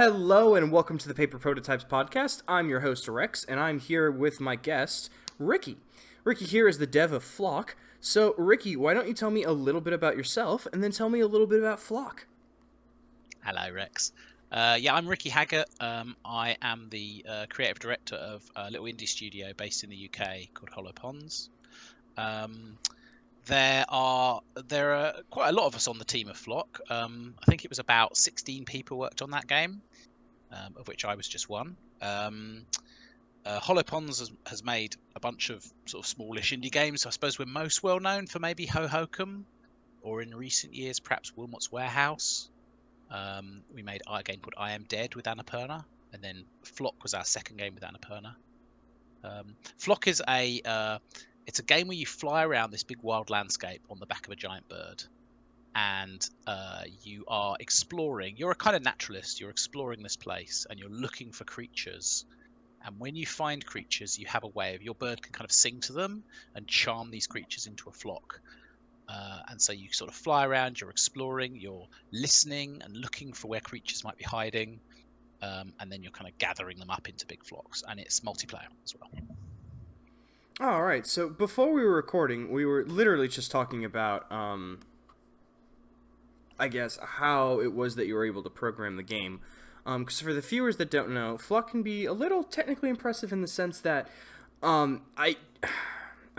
Hello and welcome to the Paper Prototypes podcast. I'm your host Rex, and I'm here with my guest Ricky. Ricky here is the dev of Flock. So Ricky, why don't you tell me a little bit about yourself, and then tell me a little bit about Flock? Hello, Rex. I'm Ricky Haggart. I am the creative director of a little indie studio based in the UK called Hollow Ponds. Um, there are quite a lot of us on the team of Flock. I think it was about 16 people worked on that game, of which I was just one. Hollow Ponds has made a bunch of sort of smallish indie games. I suppose we're most well known for maybe Ho Hokum, or in recent years perhaps Wilmot's Warehouse. We made a game called I Am Dead with Annapurna, and then Flock was our second game with Annapurna. Flock is it's a game where you fly around this big wild landscape on the back of a giant bird, and you are exploring. You're a kind of naturalist. You're exploring this place, and you're looking for creatures. And when you find creatures, you have a way of your bird can kind of sing to them and charm these creatures into a flock. And so you sort of fly around, you're exploring, you're listening and looking for where creatures might be hiding, and then you're kind of gathering them up into big flocks, and it's multiplayer as well. All right. So before we were recording, we were literally just talking about, I guess, how it was that you were able to program the game. Because for the viewers that don't know, Flock can be a little technically impressive in the sense that, I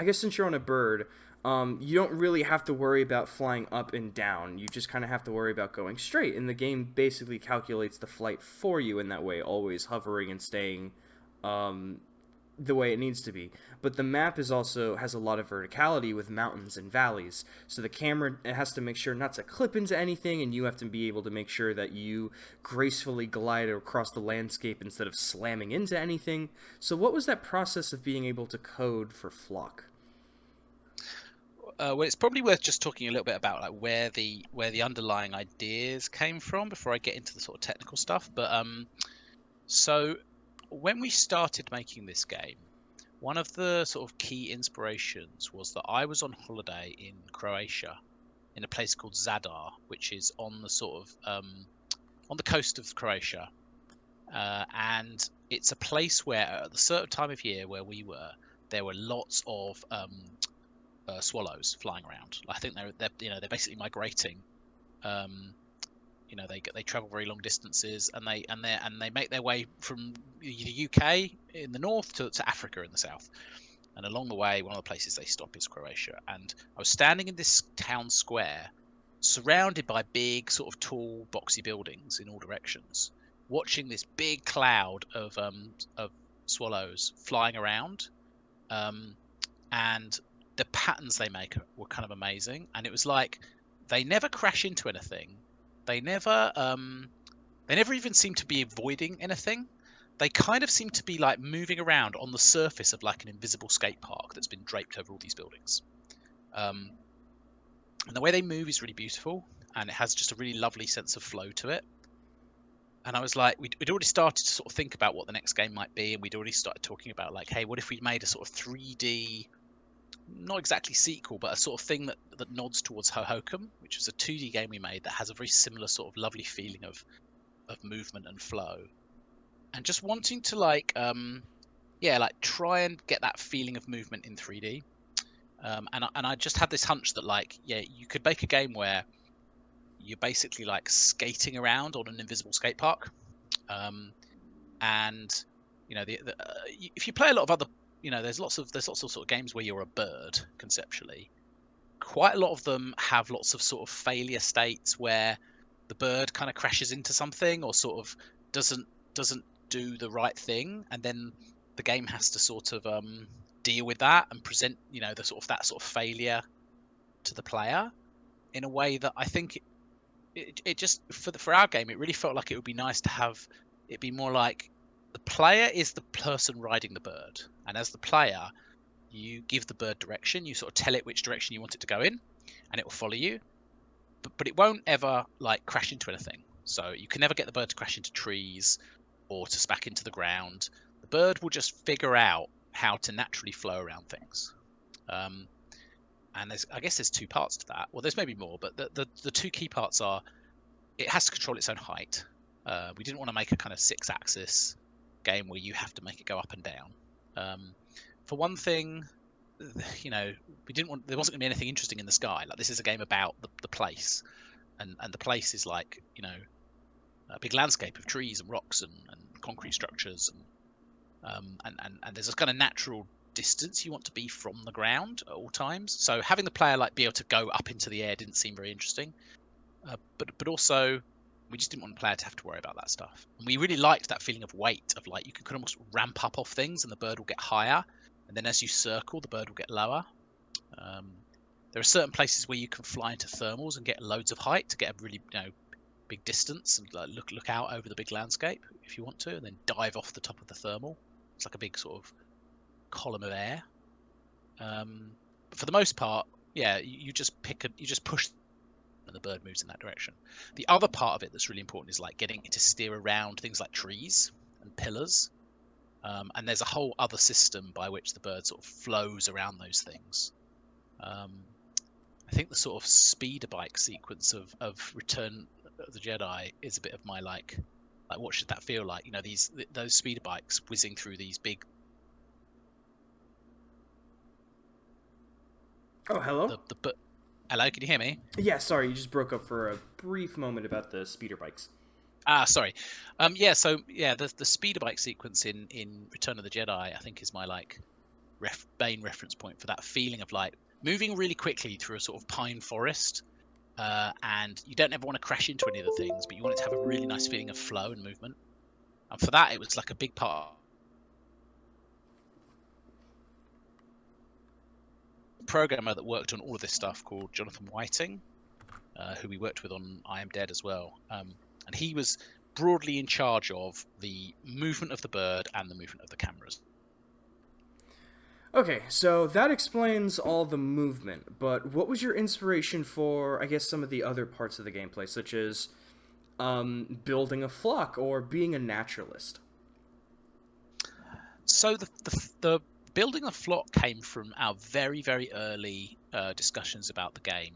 guess since you're on a bird, you don't really have to worry about flying up and down. You just kind of have to worry about going straight, and the game basically calculates the flight for you in that way, always hovering and staying the way it needs to be. But the map is also has a lot of verticality with mountains and valleys, so the camera it has to make sure not to clip into anything, and you have to be able to make sure that you gracefully glide across the landscape instead of slamming into anything. So what was that process of being able to code for Flock? Well, it's probably worth just talking a little bit about like where the underlying ideas came from before I get into the sort of technical stuff. But so when we started making this game, one of the sort of key inspirations was that I was on holiday in Croatia, in a place called Zadar, which is on the sort of on the coast of Croatia, and it's a place where at the certain time of year where we were, there were lots of swallows flying around. I think they're basically migrating. Um, they travel very long distances, and they make their way from the UK in the north to Africa in the south. And along the way, one of the places they stop is Croatia. And I was standing in this town square, surrounded by big, sort of tall, boxy buildings in all directions, watching this big cloud of swallows flying around. Um, and the patterns they make were kind of amazing. And it was like they never crash into anything. They never even seem to be avoiding anything. They kind of seem to be like moving around on the surface of like an invisible skate park that's been draped over all these buildings. Um, and the way they move is really beautiful, and it has just a really lovely sense of flow to it. And I was like, we'd already started to sort of think about what the next game might be, and we'd already started talking about like, hey, what if we made a sort of 3D, not exactly sequel, but a sort of thing that nods towards Ho Hokum, which was a 2D game we made that has a very similar sort of lovely feeling of movement and flow, and just wanting to like try and get that feeling of movement in 3D. And I just had this hunch that like you could make a game where you're basically like skating around on an invisible skate park, and if you play a lot of other, there's lots of sort of games where you're a bird conceptually. Quite a lot of them have lots of sort of failure states where the bird kind of crashes into something or sort of doesn't do the right thing, and then the game has to sort of deal with that and present the sort of that sort of failure to the player in a way that I think it just for our game it really felt like it would be nice to have it be more like the player is the person riding the bird, and as the player you give the bird direction, you sort of tell it which direction you want it to go in, and it will follow you, but it won't ever like crash into anything. So you can never get the bird to crash into trees or to smack into the ground. The bird will just figure out how to naturally flow around things. And I guess there's two parts to that. Well, there's maybe more, but the two key parts are it has to control its own height. We didn't want to make a kind of 6-axis game where you have to make it go up and down. For one thing, you know, there wasn't going to be anything interesting in the sky. Like, this is a game about the place, and the place is like, you know, a big landscape of trees and rocks and concrete structures, and there's a kind of natural distance you want to be from the ground at all times. So having the player like be able to go up into the air didn't seem very interesting. But also, we just didn't want the player to have to worry about that stuff. And we really liked that feeling of weight, of like you can almost ramp up off things and the bird will get higher, and then as you circle, the bird will get lower. There are certain places where you can fly into thermals and get loads of height to get a really, you know, big distance and like, look out over the big landscape if you want to, and then dive off the top of the thermal. It's like a big sort of column of air. But for the most part, yeah, you just push and the bird moves in that direction. The other part of it that's really important is like getting it to steer around things like trees and pillars. And there's a whole other system by which the bird sort of flows around those things. I think the sort of speeder bike sequence of Return of the Jedi is a bit of my like what should that feel like? You know, those speeder bikes whizzing through these big. Oh, hello? Hello, can you hear me? Yeah, sorry, you just broke up for a brief moment about the speeder bikes. Sorry. The speeder bike sequence in Return of the Jedi, I think, is my like main reference point for that feeling of like moving really quickly through a sort of pine forest, and you don't ever want to crash into any of the things, but you want it to have a really nice feeling of flow and movement. And for that, it was like a big part. Programmer that worked on all of this stuff called Jonathan Whiting, who we worked with on I Am Dead as well, and he was broadly in charge of the movement of the bird and the movement of the cameras. Okay, so that explains all the movement, but what was your inspiration for, I guess, some of the other parts of the gameplay, such as building a flock or being a naturalist? So the building a flock came from our very, very early discussions about the game.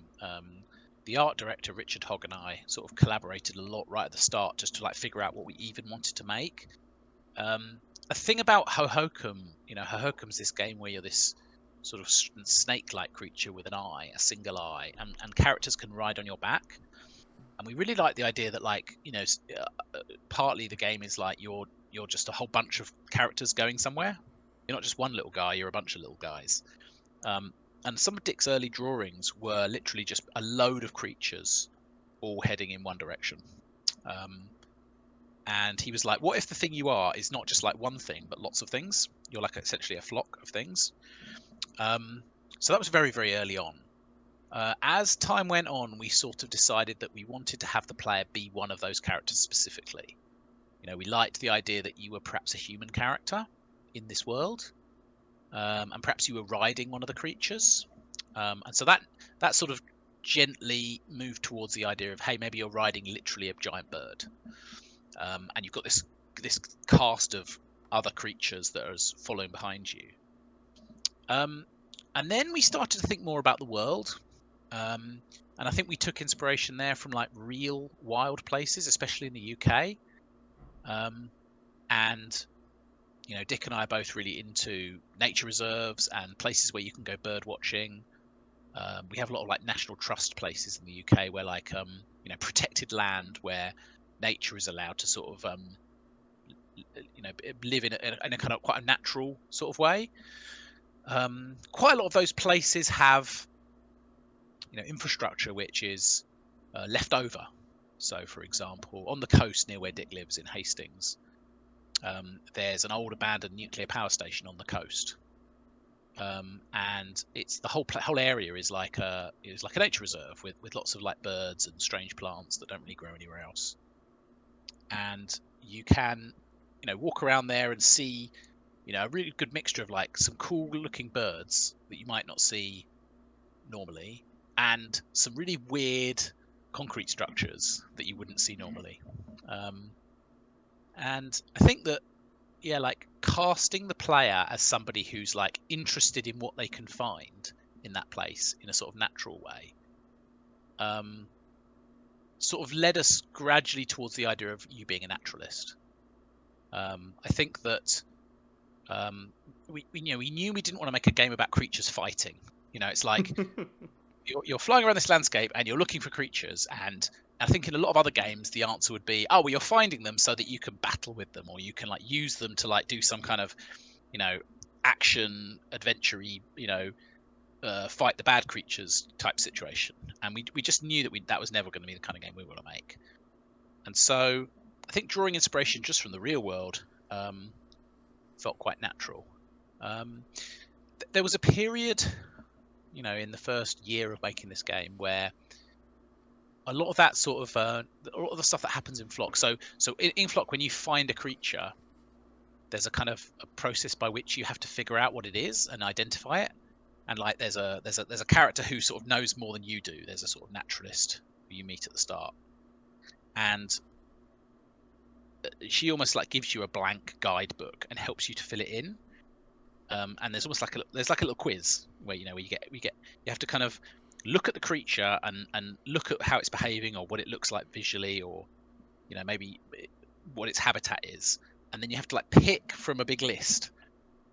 The art director Richard Hogg and I sort of collaborated a lot right at the start just to like figure out what we even wanted to make. A thing about Hohokam, you know, Hohokam's this game where you're this sort of snake-like creature with an eye, a single eye, and characters can ride on your back. And we really like the idea that, like, you know, partly the game is like you're just a whole bunch of characters going somewhere. You're not just one little guy; you're a bunch of little guys. And some of Dick's early drawings were literally just a load of creatures all heading in one direction. And he was like, what if the thing you are is not just like one thing, but lots of things? You're like essentially a flock of things. So that was very, very early on. As time went on, we sort of decided that we wanted to have the player be one of those characters specifically. You know, we liked the idea that you were perhaps a human character in this world, and perhaps you were riding one of the creatures. And so that sort of gently moved towards the idea of, hey, maybe you're riding literally a giant bird. And you've got this cast of other creatures that are following behind you. And then we started to think more about the world. And I think we took inspiration there from like real wild places, especially in the UK. And, you know, Dick and I are both really into nature reserves and places where you can go bird watching. We have a lot of like National Trust places in the UK where like, you know, protected land where nature is allowed to sort of you know, live in a kind of quite a natural sort of way. Quite a lot of those places have, you know, infrastructure which is left over. So for example, on the coast near where Dick lives in Hastings, there's an old abandoned nuclear power station on the coast, and it's the whole area is like a nature reserve with lots of like birds and strange plants that don't really grow anywhere else. And you can, you know, walk around there and see, you know, a really good mixture of like some cool looking birds that you might not see normally, and some really weird concrete structures that you wouldn't see normally. And I think that, yeah, like casting the player as somebody who's like interested in what they can find in that place in a sort of natural way, sort of led us gradually towards the idea of you being a naturalist. I think that we knew we didn't want to make a game about creatures fighting. It's like you're flying around this landscape and you're looking for creatures, and I think in a lot of other games the answer would be, oh well, you're finding them so that you can battle with them, or you can like use them to like do some kind of action adventure-y, fight the bad creatures type situation. And we just knew that was never going to be the kind of game we want to make. And so I think drawing inspiration just from the real world felt quite natural. There was a period, in the first year of making this game where a lot of that sort of a lot of the stuff that happens in Flock. So in Flock, when you find a creature, there's a kind of a process by which you have to figure out what it is and identify it. And like there's a character who sort of knows more than you do. There's a sort of naturalist who you meet at the start, and she almost like gives you a blank guidebook and helps you to fill it in. And there's almost like a little quiz where where you have to kind of look at the creature and look at how it's behaving or what it looks like visually, or maybe what its habitat is, and then you have to like pick from a big list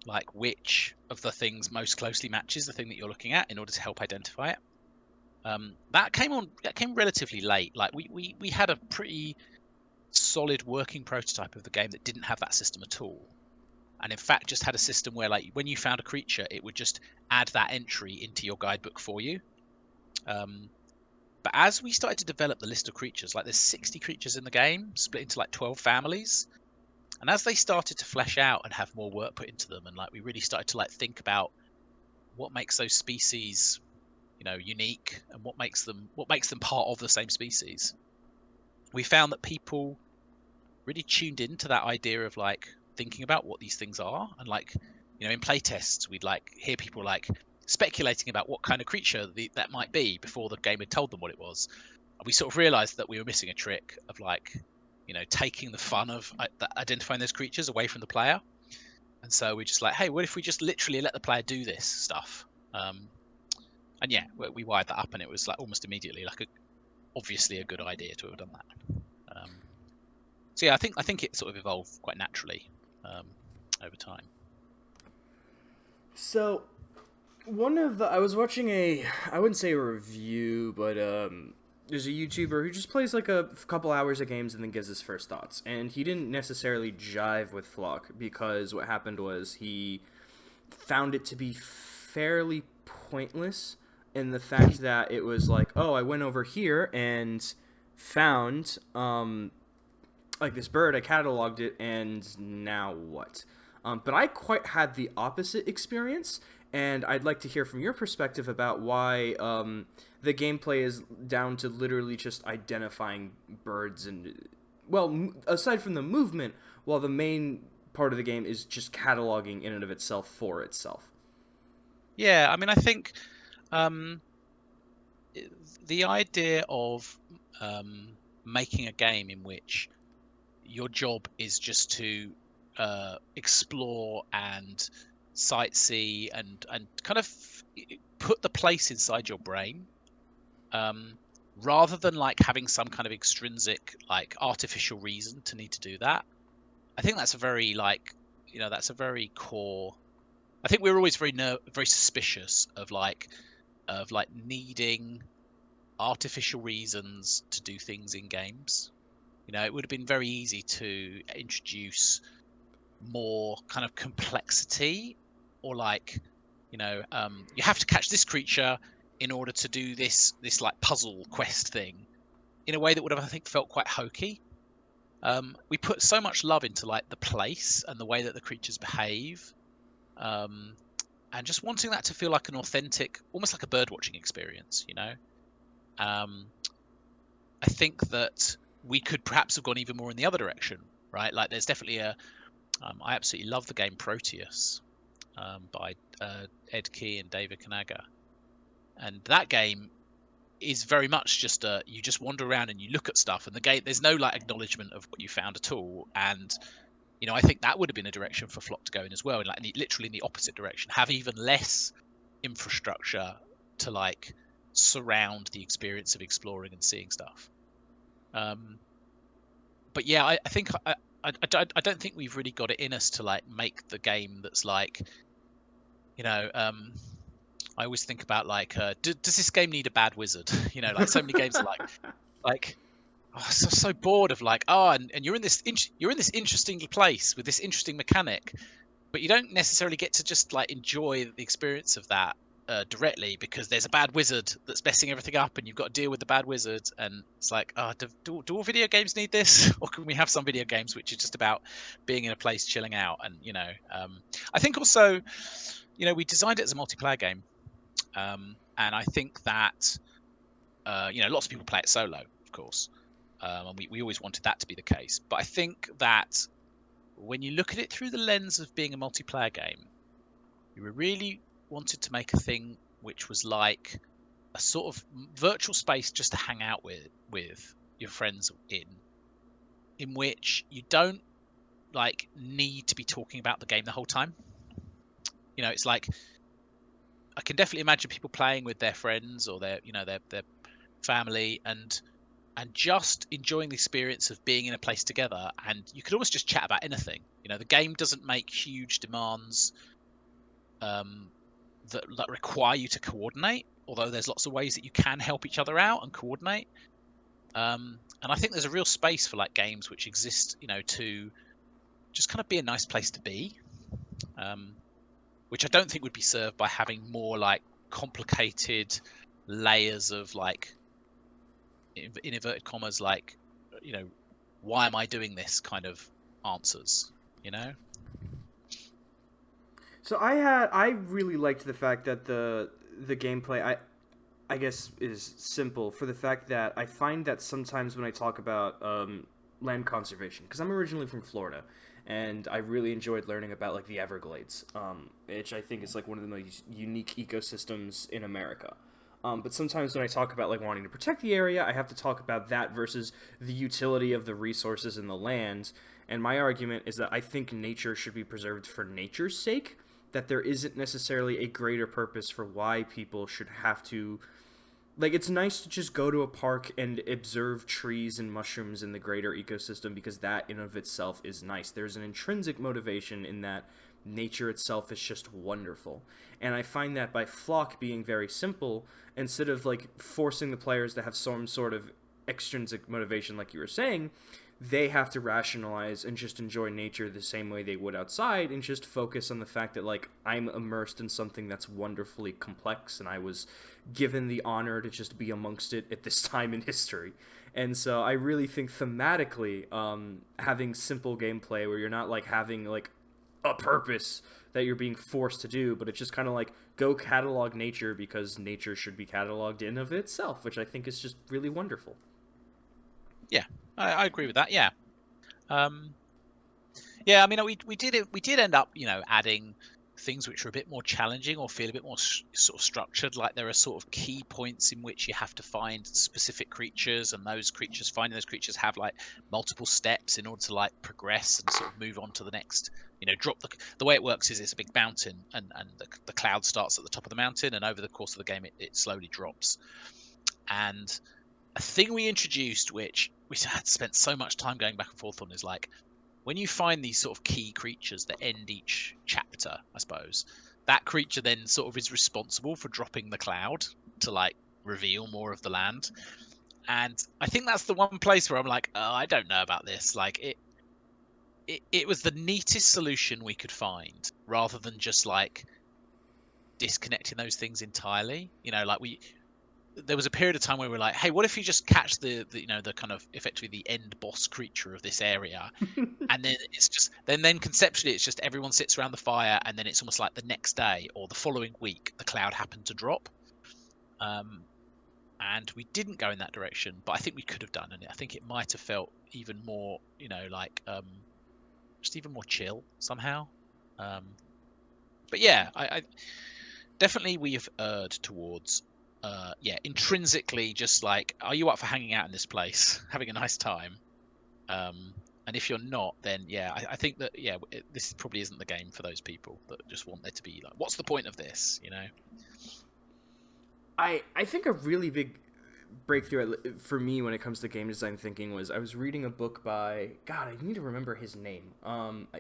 like which of the things most closely matches the thing that you're looking at in order to help identify it. That came relatively late. Like we had a pretty solid working prototype of the game that didn't have that system at all, and in fact just had a system where like when you found a creature, it would just add that entry into your guidebook for you. But as we started to develop the list of creatures, like there's 60 creatures in the game split into like 12 families, and as they started to flesh out and have more work put into them, and like we really started to like think about what makes those species unique, and what makes them part of the same species, we found that people really tuned into that idea of like thinking about what these things are. And like in playtests we'd like hear people like speculating about what kind of creature that might be before the game had told them what it was. And we sort of realized that we were missing a trick of like taking the fun of identifying those creatures away from the player. And so we're just like, hey, what if we just literally let the player do this stuff? And yeah, we wired that up, and it was like almost immediately like obviously a good idea to have done that. So yeah, I think it sort of evolved quite naturally over time. So, I was watching I wouldn't say a review, but there's a YouTuber who just plays like a couple hours of games and then gives his first thoughts. And he didn't necessarily jive with Flock because what happened was he found it to be fairly pointless in the fact that it was like, oh, I went over here and found like this bird, I cataloged it, and now what? But I quite had the opposite experience, and I'd like to hear from your perspective about why the gameplay is down to literally just identifying birds and, well, aside from the movement, while the main part of the game is just cataloging in and of itself for itself. Yeah, I mean, I think the idea of making a game in which your job is just to explore and sightsee and kind of put the place inside your brain, rather than like having some kind of extrinsic like artificial reason to need to do that. I think that's a very like that's a very core. I think we're always very suspicious of like needing artificial reasons to do things in games. It would have been very easy to introduce more kind of complexity, or like you have to catch this creature in order to do this like puzzle quest thing in a way that would have, I think, felt quite hokey. We put so much love into like the place and the way that the creatures behave, and just wanting that to feel like an authentic, almost like a bird watching experience. I think that we could perhaps have gone even more in the other direction, right? Like there's definitely I absolutely love the game Proteus by Ed Key and David Kanaga, and that game is very much just you just wander around and you look at stuff, and the game, there's no like acknowledgement of what you found at all. And I think that would have been a direction for Flock to go in as well, and like literally in the opposite direction, have even less infrastructure to like surround the experience of exploring and seeing stuff. But yeah, I think I don't think we've really got it in us to like make the game that's like, you know, I always think about like, does this game need a bad wizard? You know, like so many games are like oh, so bored of like, oh, and you're in this you're in this interesting place with this interesting mechanic, but you don't necessarily get to just like enjoy the experience of that directly because there's a bad wizard that's messing everything up, and you've got to deal with the bad wizard. And it's like, oh, do all video games need this, or can we have some video games which are just about being in a place, chilling out? And I think also, we designed it as a multiplayer game, and I think that lots of people play it solo, of course, and we always wanted that to be the case. But I think that when you look at it through the lens of being a multiplayer game, we really wanted to make a thing which was like a sort of virtual space just to hang out with your friends in which you don't like need to be talking about the game the whole time. It's like I can definitely imagine people playing with their friends or their family and just enjoying the experience of being in a place together, and you could almost just chat about anything. The game doesn't make huge demands that require you to coordinate, although there's lots of ways that you can help each other out and coordinate. And I think there's a real space for like games which exist, to just kind of be a nice place to be, which I don't think would be served by having more like complicated layers of like, in inverted commas, like, why am I doing this kind of answers, So I really liked the fact that the gameplay I guess is simple, for the fact that I find that sometimes when I talk about land conservation, because I'm originally from Florida, and I really enjoyed learning about like the Everglades, which I think is like one of the most unique ecosystems in America. But sometimes when I talk about like wanting to protect the area, I have to talk about that versus the utility of the resources in the land. And my argument is that I think nature should be preserved for nature's sake, that there isn't necessarily a greater purpose for why people should have to, like, it's nice to just go to a park and observe trees and mushrooms in the greater ecosystem, because that in of itself is nice. There's an intrinsic motivation in that nature itself is just wonderful. And I find that by Flock being very simple, instead of like forcing the players to have some sort of extrinsic motivation like you were saying, they have to rationalize and just enjoy nature the same way they would outside, and just focus on the fact that like I'm immersed in something that's wonderfully complex, and I was given the honor to just be amongst it at this time in history. And so I really think thematically, having simple gameplay where you're not like having like a purpose that you're being forced to do, but it's just kind of like go catalog nature because nature should be cataloged in of itself, which I think is just really wonderful. Yeah, I agree with that. Yeah. Yeah, I mean, we did end up, adding things which are a bit more challenging or feel a bit more sort of structured. Like there are sort of key points in which you have to find specific creatures, and finding those creatures have like multiple steps in order to like progress and sort of move on to the next. Drop the way it works is it's a big mountain, and the cloud starts at the top of the mountain, and over the course of the game it slowly drops. And a thing we introduced, which we had spent so much time going back and forth on, is like when you find these sort of key creatures that end each chapter, I suppose, that creature then sort of is responsible for dropping the cloud to like reveal more of the land. And I think that's the one place where I'm like, oh, I don't know about this. Like it was the neatest solution we could find, rather than just like disconnecting those things entirely. Like there was a period of time where we were like, hey, what if you just catch the kind of effectively the end boss creature of this area, and then it's just then conceptually it's just everyone sits around the fire, and then it's almost like the next day or the following week the cloud happened to drop. And we didn't go in that direction, but I think we could have done, and I think it might have felt even more, like just even more chill somehow. But yeah, I definitely we have erred towards intrinsically just like, are you up for hanging out in this place, having a nice time? And if you're not, then I think that this probably isn't the game for those people that just want there to be like, what's the point of this? I think a really big breakthrough for me when it comes to game design thinking was I was reading a book by God, I need to remember his name.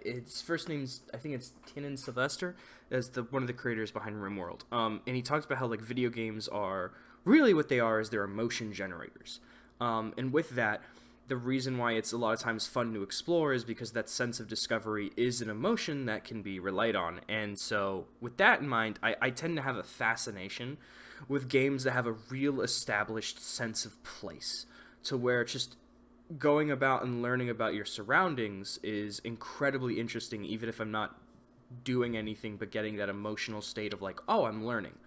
Its first name's I think it's Tinnen Sylvester, as the one of the creators behind RimWorld. And he talks about how like video games are really what they are is they're emotion generators. And with that, the reason why it's a lot of times fun to explore is because that sense of discovery is an emotion that can be relied on. And so, with that in mind, I tend to have a fascination with games that have a real established sense of place, to where just going about and learning about your surroundings is incredibly interesting, even if I'm not doing anything but getting that emotional state of like, oh, I'm learning.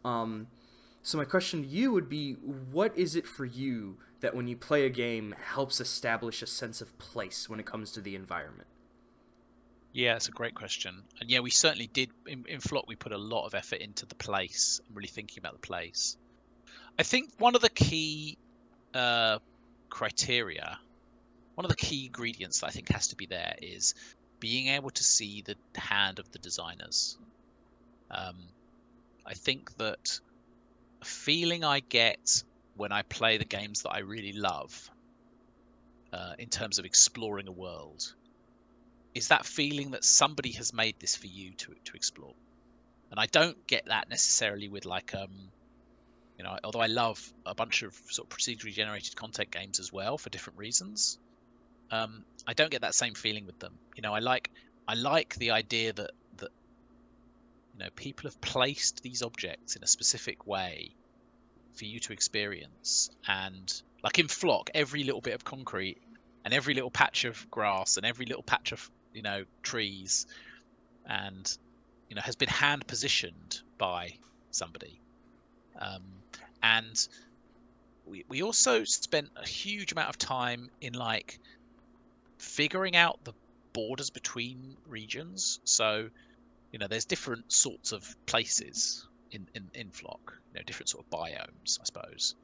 So my question to you would be, what is it for you that when you play a game helps establish a sense of place when it comes to the environment? Yeah, it's a great question. And yeah, we certainly did in Flock. We put a lot of effort into the place and really thinking about the place. I think one of the key uh, criteria, one of the key ingredients that I think has to be there is being able to see the hand of the designers. Um, I think that a feeling I get when I play the games that I really love, in terms of exploring a world, is that feeling that somebody has made this for you to explore. And I don't get that necessarily with like although I love a bunch of sort of procedurally generated content games as well for different reasons. I don't get that same feeling with them. I like the idea that people have placed these objects in a specific way for you to experience. And like in Flock, every little bit of concrete and every little patch of grass and every little patch of trees and has been hand positioned by somebody. And we also spent a huge amount of time in like figuring out the borders between regions. So there's different sorts of places in Flock, different sort of biomes, I suppose.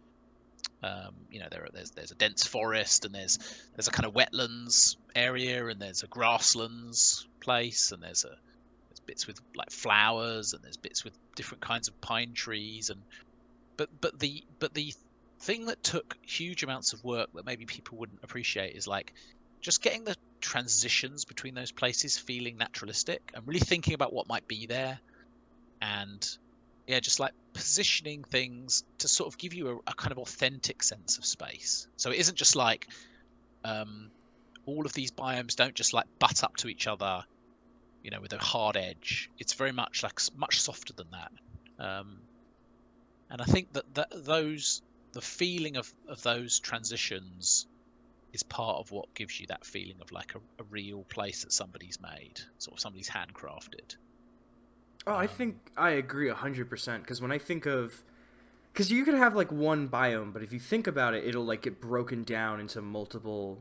There's a dense forest, and there's a kind of wetlands area, and there's a grasslands place, and there's bits with like flowers, and there's bits with different kinds of pine trees, and but the thing that took huge amounts of work that maybe people wouldn't appreciate is like just getting the transitions between those places feeling naturalistic and really thinking about what might be there, and yeah, just like positioning things to sort of give you a kind of authentic sense of space. So it isn't just like all of these biomes don't just like butt up to each other, with a hard edge. It's very much like much softer than that. And I think that the feeling of those transitions is part of what gives you that feeling of like a real place that somebody's made, sort of somebody's handcrafted. Oh, I think I agree 100%. Because when I think of, because you could have like one biome, but if you think about it, it'll like get broken down into multiple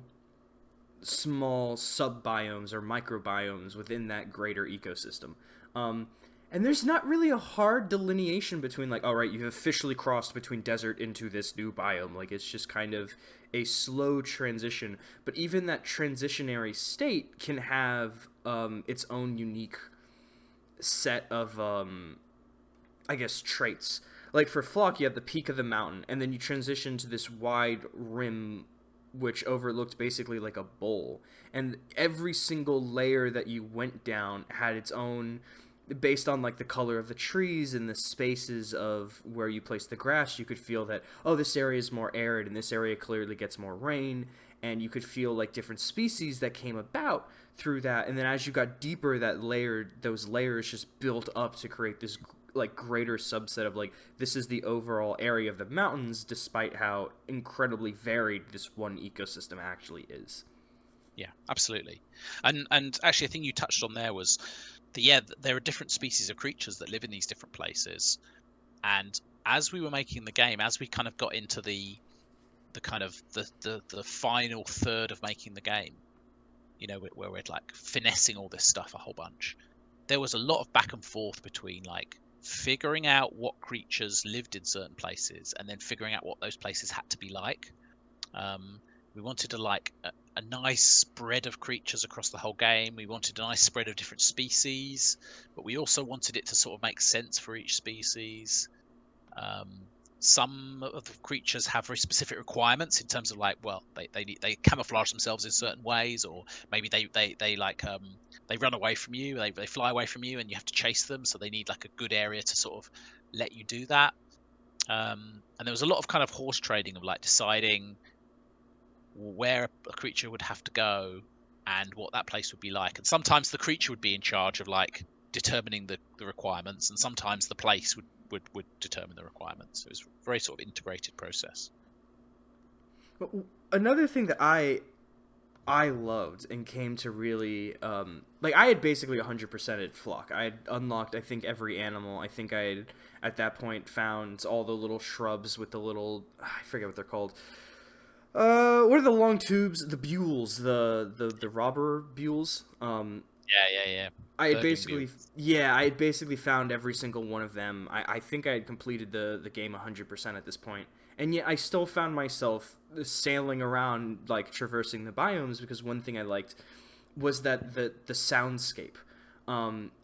small sub biomes or microbiomes within that greater ecosystem. And there's not really a hard delineation between like, all right, you've officially crossed between desert into this new biome. Like it's just kind of a slow transition. But even that transitionary state can have its own unique set of I guess traits. Like for Flock, you have the peak of the mountain, and then you transition to this wide rim which overlooked basically like a bowl. And every single layer that you went down had its own, based on like the color of the trees and the spaces of where you place the grass, you could feel that, oh, this area is more arid and this area clearly gets more rain. And you could feel like different species that came about through that. And then as you got deeper, those layers just built up to create this like greater subset of like, this is the overall area of the mountains, despite how incredibly varied this one ecosystem actually is. Yeah, absolutely. And actually, a thing you touched on there was there are different species of creatures that live in these different places. And as we were making the game, as we kind of got into the kind of the final third of making the game, where we're like finessing all this stuff a whole bunch, there was a lot of back and forth between like figuring out what creatures lived in certain places and then figuring out what those places had to be like. We wanted a nice spread of creatures across the whole game. We wanted a nice spread of different species, but we also wanted it to sort of make sense for each species. Some of the creatures have very specific requirements in terms of like, well, they camouflage themselves in certain ways, or maybe they like they run away from you, they fly away from you, and you have to chase them. So they need like a good area to sort of let you do that. And there was a lot of kind of horse trading of like deciding where a creature would have to go and what that place would be like. And sometimes the creature would be in charge of like determining the requirements, and sometimes the place would determine the requirements. So it was a very sort of integrated process. Another thing that I loved and came to really like, I had basically 100%ed Flock. I had unlocked, I think, every animal. I think I had at that point found all the little shrubs with the little, I forget what they're called. What are the long tubes? The bules, the robber bules. Yeah. I had Birding basically, mules. yeah, I had basically found every single one of them. I think I had completed the game 100% at this point, and yet I still found myself sailing around, like traversing the biomes, because one thing I liked was that the soundscape.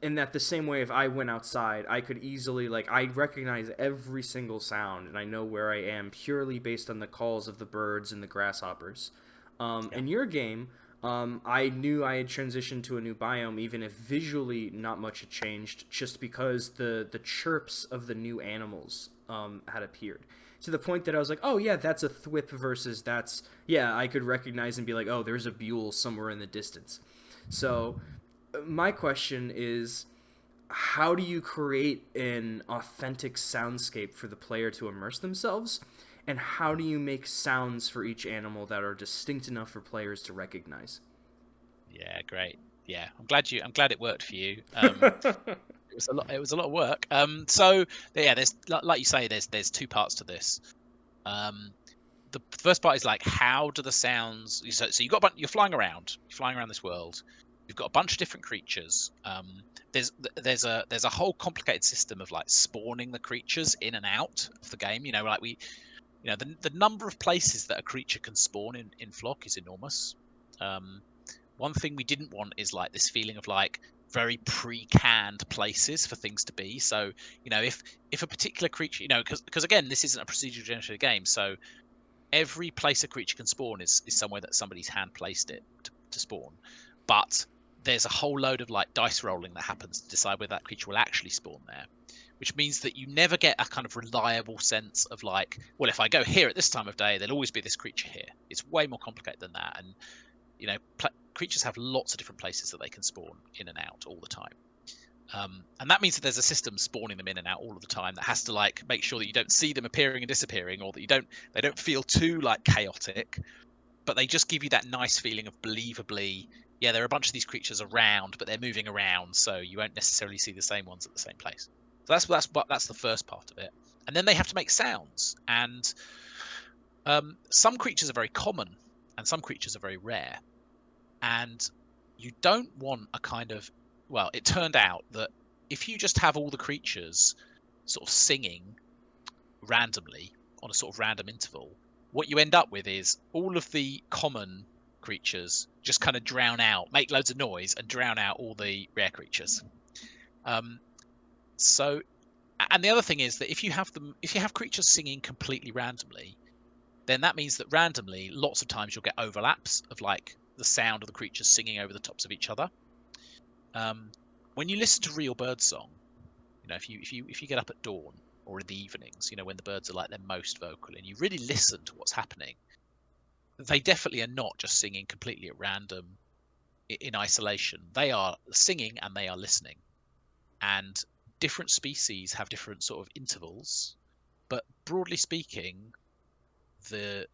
In that the same way, if I went outside, I could easily, like, I recognize every single sound and I know where I am purely based on the calls of the birds and the grasshoppers. Yeah. In your game, I knew I had transitioned to a new biome, even if visually not much had changed, just because the chirps of the new animals had appeared. To the point that I was like, oh yeah, that's a thwip versus that's, yeah, I could recognize and be like, oh, there's a buell somewhere in the distance. So my question is, how do you create an authentic soundscape for the player to immerse themselves? And how do you make sounds for each animal that are distinct enough for players to recognize? Yeah, great. Yeah, I'm glad it worked for you. It was a lot. It was a lot of work. So yeah, there's like you say, there's two parts to this. Um, the first part is like, how do the sounds? So you got you're flying around this world. You've got a bunch of different creatures. There's a whole complicated system of like spawning the creatures in and out of the game. Like the number of places that a creature can spawn in Flock is enormous. Um, One thing we didn't want is like this feeling of like very pre-canned places for things to be. So if a particular creature, because again, this isn't a procedurally generated game, so every place a creature can spawn is somewhere that somebody's hand placed it to spawn. But there's a whole load of like dice rolling that happens to decide whether that creature will actually spawn there, which means that you never get a kind of reliable sense of like, well, if I go here at this time of day, there'll always be this creature here. It's way more complicated than that. And creatures have lots of different places that they can spawn in and out all the time. And that means that there's a system spawning them in and out all of the time that has to like make sure that you don't see them appearing and disappearing, or that they don't feel too like chaotic, but they just give you that nice feeling of believably, yeah, there are a bunch of these creatures around, but they're moving around, so you won't necessarily see the same ones at the same place. So that's the first part of it. And then they have to make sounds, and some creatures are very common, and some creatures are very rare. And you don't want a kind of, well, it turned out that if you just have all the creatures sort of singing randomly on a sort of random interval, what you end up with is all of the common creatures just kind of drown out, make loads of noise, and drown out all the rare creatures. Um, so, and the other thing is that if you have creatures singing completely randomly, then that means that randomly, lots of times you'll get overlaps of like the sound of the creatures singing over the tops of each other. Um, when you listen to real bird song, if you get up at dawn or in the evenings, when the birds are like their most vocal, and you really listen to what's happening, they definitely are not just singing completely at random in isolation. They are singing and they are listening, and different species have different sort of intervals. But broadly speaking, the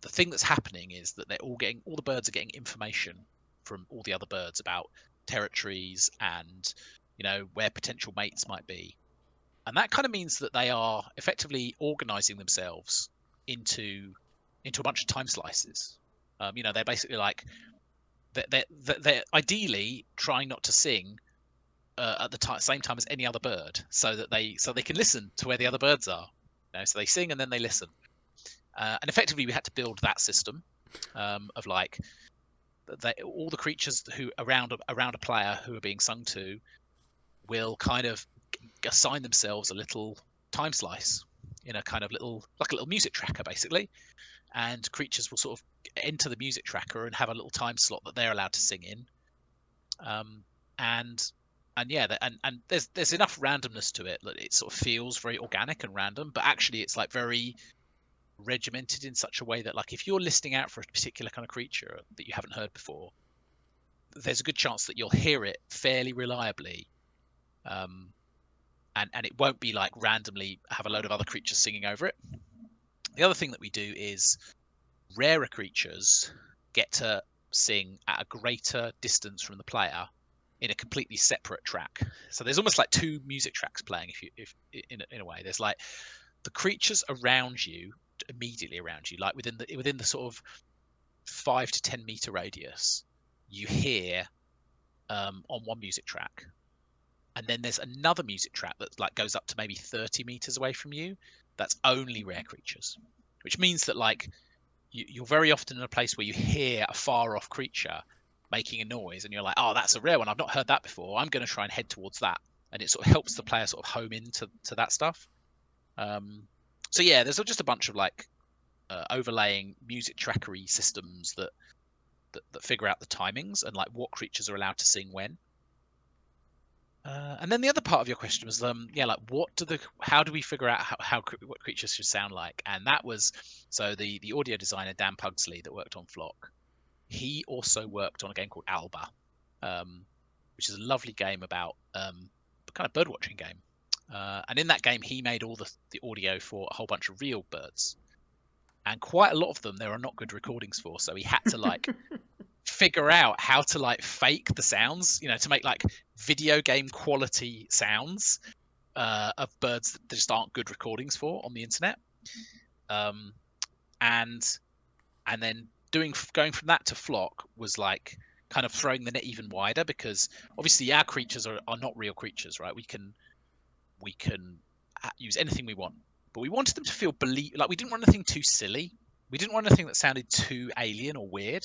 thing that's happening is that all the birds are getting information from all the other birds about territories and where potential mates might be, and that kind of means that they are effectively organizing themselves into a bunch of time slices. They're basically like they're ideally trying not to sing at the same time as any other bird, so they can listen to where the other birds are. So they sing and then they listen. And effectively, we had to build that system of like all the creatures who around a player who are being sung to will kind of assign themselves a little time slice. in a kind of little music tracker basically, and creatures will sort of enter the music tracker and have a little time slot that they're allowed to sing in. Um, and yeah, and there's enough randomness to it that it sort of feels very organic and random, but actually it's like very regimented in such a way that, like, if you're listening out for a particular kind of creature that you haven't heard before, there's a good chance that you'll hear it fairly reliably. And it won't be like randomly have a load of other creatures singing over it. The other thing that we do is rarer creatures get to sing at a greater distance from the player in a completely separate track. So there's almost like two music tracks playing. If in a way, there's like the creatures around you, immediately around you, like within the sort of 5 to 10 meter radius, you hear on one music track, and then there's another music track that like goes up to maybe 30 meters away from you. That's only rare creatures, which means that like you're very often in a place where you hear a far off creature making a noise, and you're like, oh, that's a rare one. I've not heard that before. I'm going to try and head towards that, and it sort of helps the player sort of home into that stuff. So yeah, there's just a bunch of like overlaying music trackery systems that figure out the timings and like what creatures are allowed to sing when. And then the other part of your question was, yeah, like how do we figure out what creatures should sound like? And that was, so the audio designer Dan Pugsley that worked on Flock, he also worked on a game called Alba, which is a lovely game about kind of bird watching game. And in that game, he made all the audio for a whole bunch of real birds, and quite a lot of them there are not good recordings for. So he had to like figure out how to like fake the sounds, to make like video game quality sounds of birds that just aren't good recordings for on the internet. And then going from that to Flock was like kind of throwing the net even wider, because obviously our creatures are not real creatures, right? We can use anything we want, but we wanted them to feel like we didn't want anything too silly. We didn't want anything that sounded too alien or weird.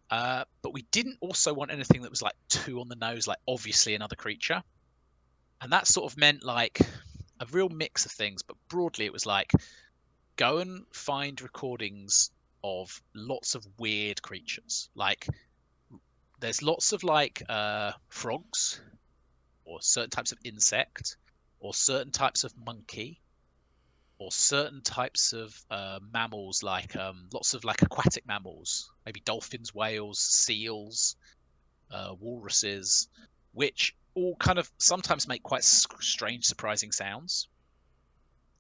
But we didn't also want anything that was like too on the nose, like obviously another creature. And that sort of meant like a real mix of things, but broadly it was like, go and find recordings of lots of weird creatures. Like there's lots of like frogs, or certain types of insect, or certain types of monkey, or certain types of mammals, like lots of like aquatic mammals, maybe dolphins, whales, seals, walruses, which all kind of sometimes make quite strange, surprising sounds.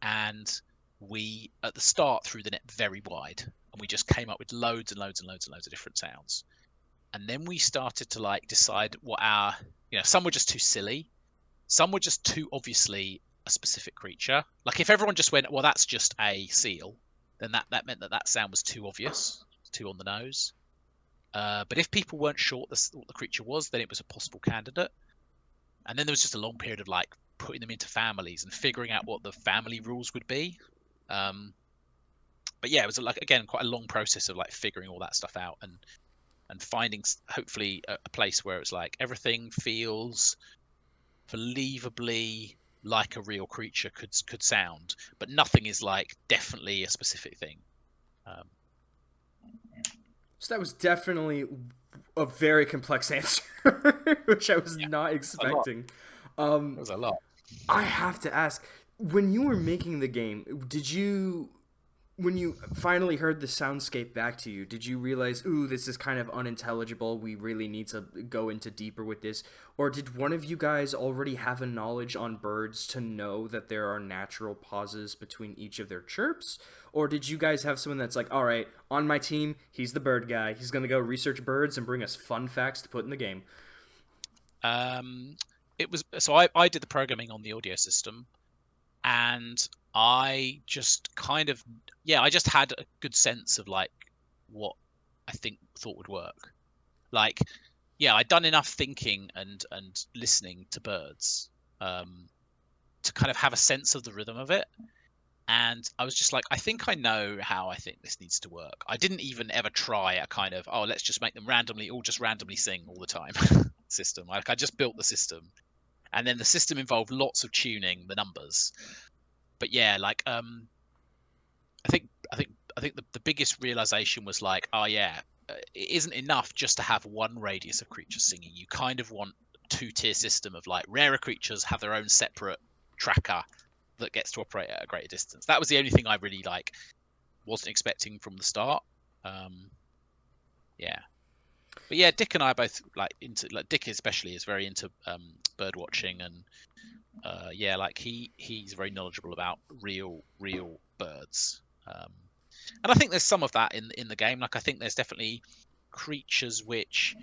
And we, at the start, threw the net very wide, and we just came up with loads and loads and loads and loads of different sounds. And then we started to like decide what some were just too silly, some were just too obviously a specific creature. Like if everyone just went, well, that's just a seal, then that meant that sound was too obvious, too on the nose. But if people weren't sure what the creature was, then it was a possible candidate. And then there was just a long period of like putting them into families and figuring out what the family rules would be. But yeah, it was like, again, quite a long process of like figuring all that stuff out and finding hopefully a place where it's like everything feels believably like a real creature could sound, but nothing is like definitely a specific thing. So that was definitely a very complex answer, which I was not expecting. That was a lot. I have to ask, when you were making the game, when you finally heard the soundscape back to you, did you realize, ooh, this is kind of unintelligible, we really need to go into deeper with this? Or did one of you guys already have a knowledge on birds to know that there are natural pauses between each of their chirps? Or did you guys have someone that's like, all right, on my team, he's the bird guy, he's going to go research birds and bring us fun facts to put in the game? It was, so I did the programming on the audio system, and I just kind of, I just had a good sense of like what I thought would work. Like, I'd done enough thinking and listening to birds to kind of have a sense of the rhythm of it. And I was just like, I think I know how I think this needs to work. I didn't even ever try a kind of, oh, let's just make them just randomly sing all the time system. Like I just built the system. And then the system involved lots of tuning the numbers. but yeah, like I think the biggest realization was like, oh yeah, it isn't enough just to have one radius of creatures singing. You kind of want a two-tier system of like rarer creatures have their own separate tracker that gets to operate at a greater distance. That was the only thing I really like wasn't expecting from the start. Yeah, but yeah, Dick and I are both like into, like Dick especially is very into bird watching, and yeah, like he's very knowledgeable about real birds. And I think there's some of that in the game. Like I think there's definitely creatures which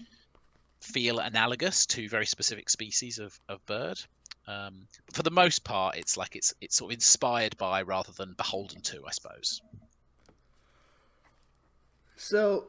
feel analogous to very specific species of bird. But for the most part, it's like it's sort of inspired by rather than beholden to, I suppose. So,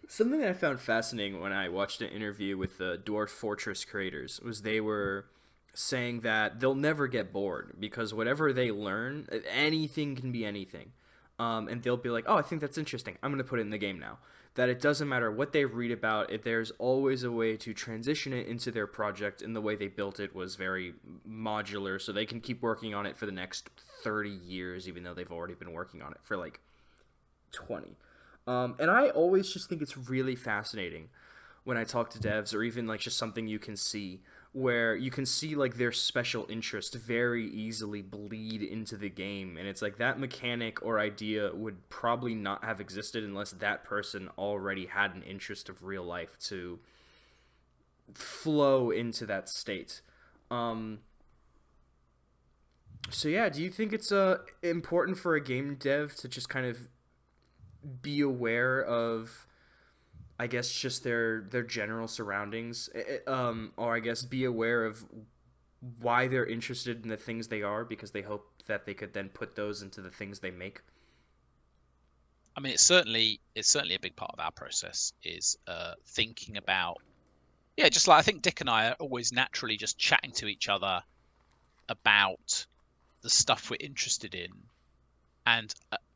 something that I found fascinating when I watched an interview with the Dwarf Fortress creators was they were saying that they'll never get bored because whatever they learn, anything can be anything. And they'll be like, oh, I think that's interesting. I'm going to put it in the game now. That it doesn't matter what they read about it, there's always a way to transition it into their project, and the way they built it was very modular, so they can keep working on it for the next 30 years, even though they've already been working on it for like 20. And I always just think it's really fascinating when I talk to devs, or even like just something you can see, where you can see like their special interest very easily bleed into the game, and it's like that mechanic or idea would probably not have existed unless that person already had an interest of real life to flow into that state. Um, so yeah, do you think it's important for a game dev to just kind of be aware of, I guess, just their general surroundings, or I guess be aware of why they're interested in the things they are, because they hope that they could then put those into the things they make. I mean, it's certainly a big part of our process is thinking about, yeah, just like I think Dick and I are always naturally just chatting to each other about the stuff we're interested in, and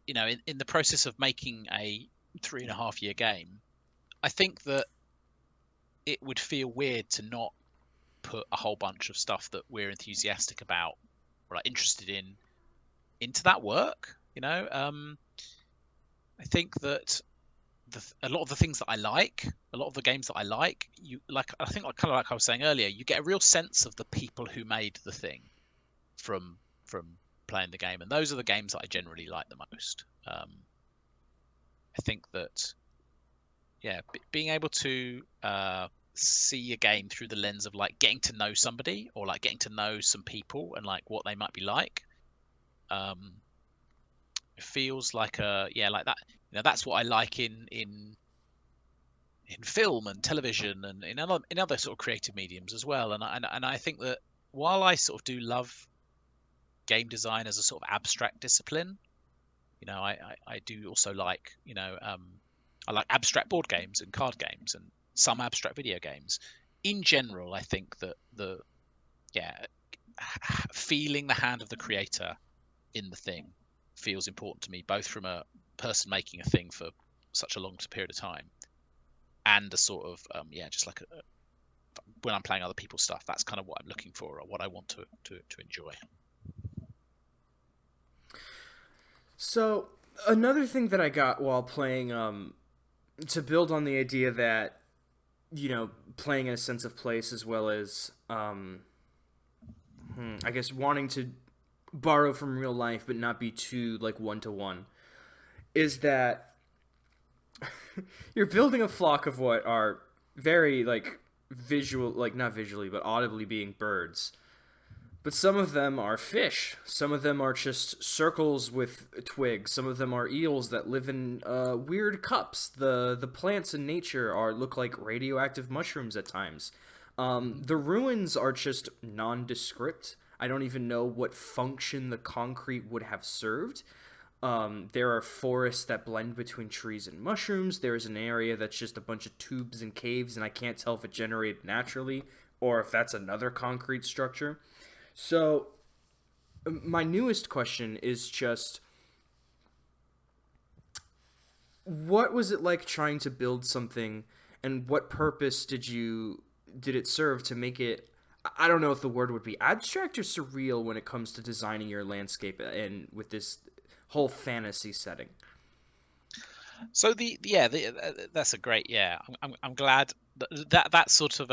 you know, in the process of making a 3.5 year game, I think that it would feel weird to not put a whole bunch of stuff that we're enthusiastic about or like interested in into that work. You know, I think that a lot of the things that I like, a lot of the games that I like, you like. I think, like, kind of like I was saying earlier, you get a real sense of the people who made the thing from playing the game, and those are the games that I generally like the most. I think that yeah, being able to see a game through the lens of like getting to know somebody or like getting to know some people and like what they might be like, um, it feels like a yeah, like that. You know, that's what I like in film and television and in other sort of creative mediums as well. And I think that while I sort of do love game design as a sort of abstract discipline, you know, I do also like, you know, I like abstract board games and card games and some abstract video games. In general, I think that the yeah, feeling the hand of the creator in the thing feels important to me, both from a person making a thing for such a long period of time and a sort of yeah, just like when I'm playing other people's stuff. That's kind of what I'm looking for or what I want to enjoy. So another thing that I got while playing, to build on the idea that, playing in a sense of place, as well as, I guess, wanting to borrow from real life but not be too like one to one, is that you're building a flock of what are very like visual, like not visually but audibly being birds. But some of them are fish. Some of them are just circles with twigs. Some of them are eels that live in weird cups. The plants in nature look like radioactive mushrooms at times. The ruins are just nondescript. I don't even know what function the concrete would have served. There are forests that blend between trees and mushrooms. There's an area that's just a bunch of tubes and caves, and I can't tell if it generated naturally or if that's another concrete structure. So, my newest question is just, what was it like trying to build something, and what purpose did it serve to make it, I don't know if the word would be abstract or surreal when it comes to designing your landscape and with this whole fantasy setting. So that's a great, yeah. I'm glad that sort of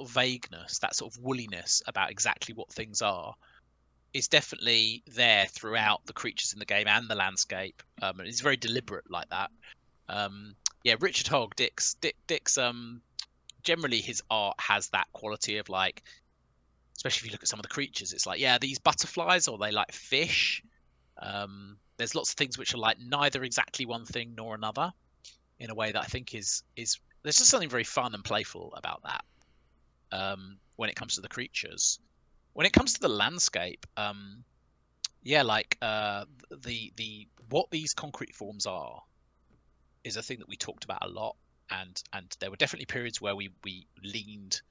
vagueness, that sort of woolliness about exactly what things are, is definitely there throughout the creatures in the game and the landscape. And it's very deliberate like that. Yeah, Richard Hogg, Dick's generally his art has that quality of like, especially if you look at some of the creatures, it's like, yeah, these butterflies or they like fish. There's lots of things which are like neither exactly one thing nor another in a way that I think is there's just something very fun and playful about that. When it comes to the creatures, when it comes to the landscape, yeah, like the what these concrete forms are is a thing that we talked about a lot, and there were definitely periods where we leaned